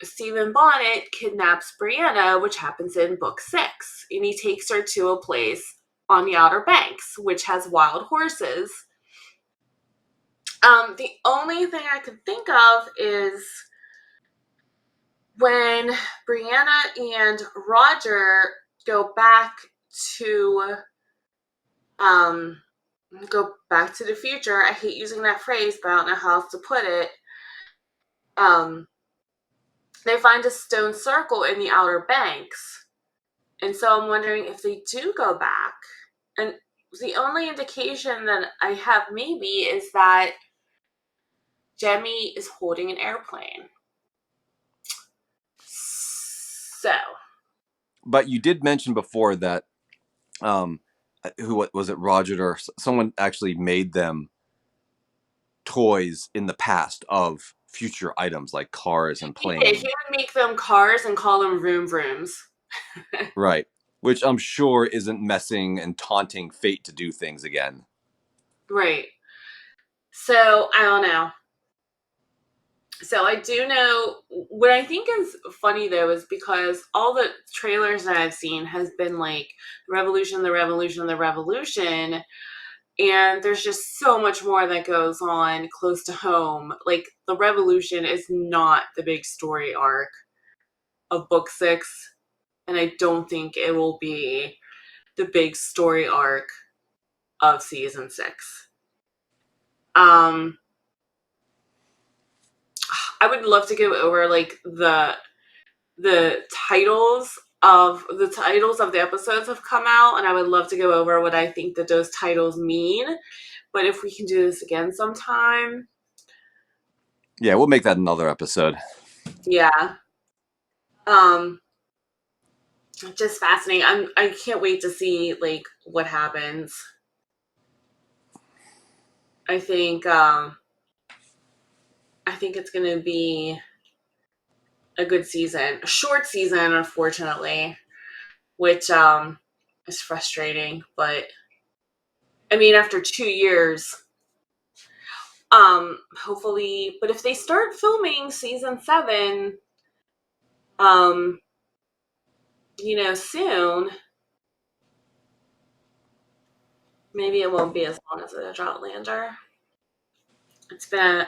Stephen Bonnet kidnaps Brianna, which happens in book 6, and he takes her to a place on the Outer Banks, which has wild horses. The only thing I can think of is when Brianna and Roger go back to um go back to the future. I hate using that phrase, but I don't know how else to put it. Um they find a stone circle in the Outer Banks. And so I'm wondering if they do go back. And the only indication that I have maybe is that Jemmy is holding an airplane. So, But you did mention before that um, who what was it, Roger or someone actually made them toys in the past of future items like cars and he did. planes. He would make them cars and call them vroom vrooms. Right. Which I'm sure isn't messing and taunting fate to do things again. Right. So, I don't know. So I do know what I think is funny though is because all the trailers that I've seen has been like the revolution, the revolution, the revolution, and there's just so much more that goes on close to home. Like the revolution is not the big story arc of book 6, and I don't think it will be the big story arc of season 6. Um I would love to go over like the titles of the episodes have come out, and I would love to go over what I think that those titles mean. But if we can do this again sometime, Yeah, we'll make that another episode. yeah. Um, just fascinating. I can't wait to see like what happens. I think I think it's gonna be a good season. A short season, unfortunately, which is frustrating, but I mean after 2 years, hopefully, but if they start filming season 7, um, soon, maybe it won't be as long as a Droughtlander.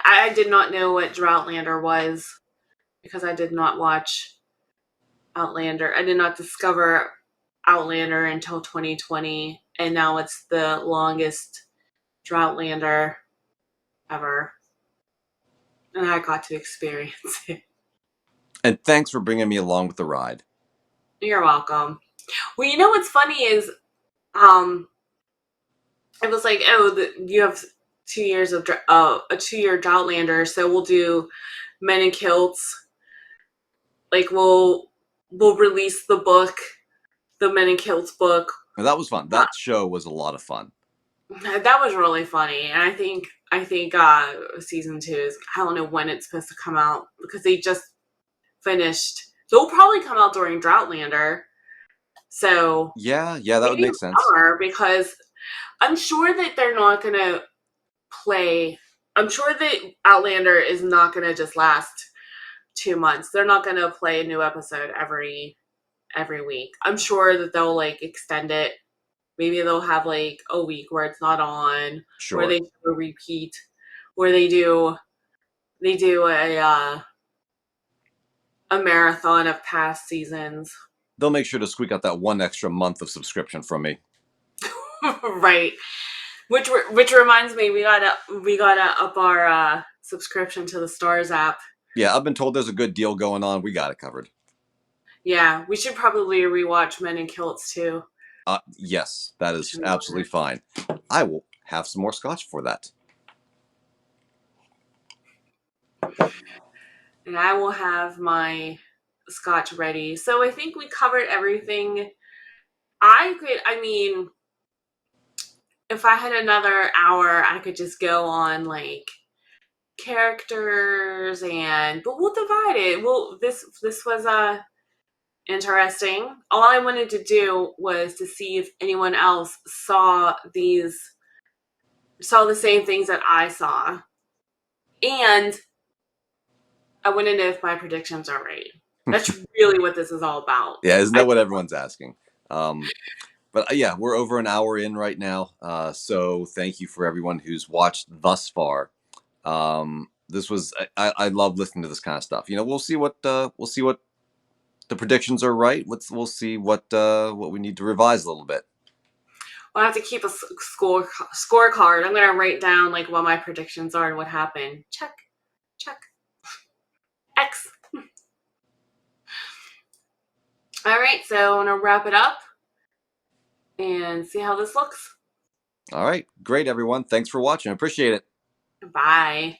I did not know what Droughtlander was because I did not watch Outlander. I did not discover Outlander until 2020, and now it's the longest Droughtlander ever. And I got to experience it. And thanks for bringing me along with the ride. You're welcome. Well, you know what's funny is, um, it was like, oh, you have 2 years of a 2 year Droughtlander, so we'll do Men in Kilts. Like we'll release the book, the Men in Kilts book. And that was fun. That show was a lot of fun. That was really funny, and I think season 2 is, I don't know when it's supposed to come out because they just finished. They'll probably come out during Droughtlander, so Yeah, that would maybe make in sense. summer because I'm sure that they're not gonna play. I'm sure that Outlander is not gonna just last 2 months. They're not gonna play a new episode every week. I'm sure that they'll like extend it. Maybe they'll have like a week where it's not on, where Sure. they do a repeat, where they do a marathon of past seasons. They'll make sure to squeak out that one extra month of subscription from me. Right. Which reminds me, we gotta up our subscription to the Stars app. Yeah, I've been told there's a good deal going on. We got it covered. Yeah, we should probably rewatch Men in Kilts too. Yes, that is absolutely fine. I will have some more scotch for that. And I will have my scotch ready. So I think we covered everything. I mean, if I had another hour, I could just go on like characters, but we'll divide it. This was interesting. All I wanted to do was to see if anyone else saw the same things that I saw, and I want to know if my predictions are right. That's really what this is all about. Yeah, isn't I that what everyone's asking? But yeah, we're over an hour in right now. So thank you for everyone who's watched thus far. This was I love listening to this kind of stuff. We'll see what the predictions are right. We'll see what we need to revise a little bit. I'll have to keep a scorecard. I'm gonna write down like what my predictions are and what happened. Check, check, X. All right, so I'm gonna wrap it up and see how this looks. All right, great, everyone. Thanks for watching. Appreciate it. Bye.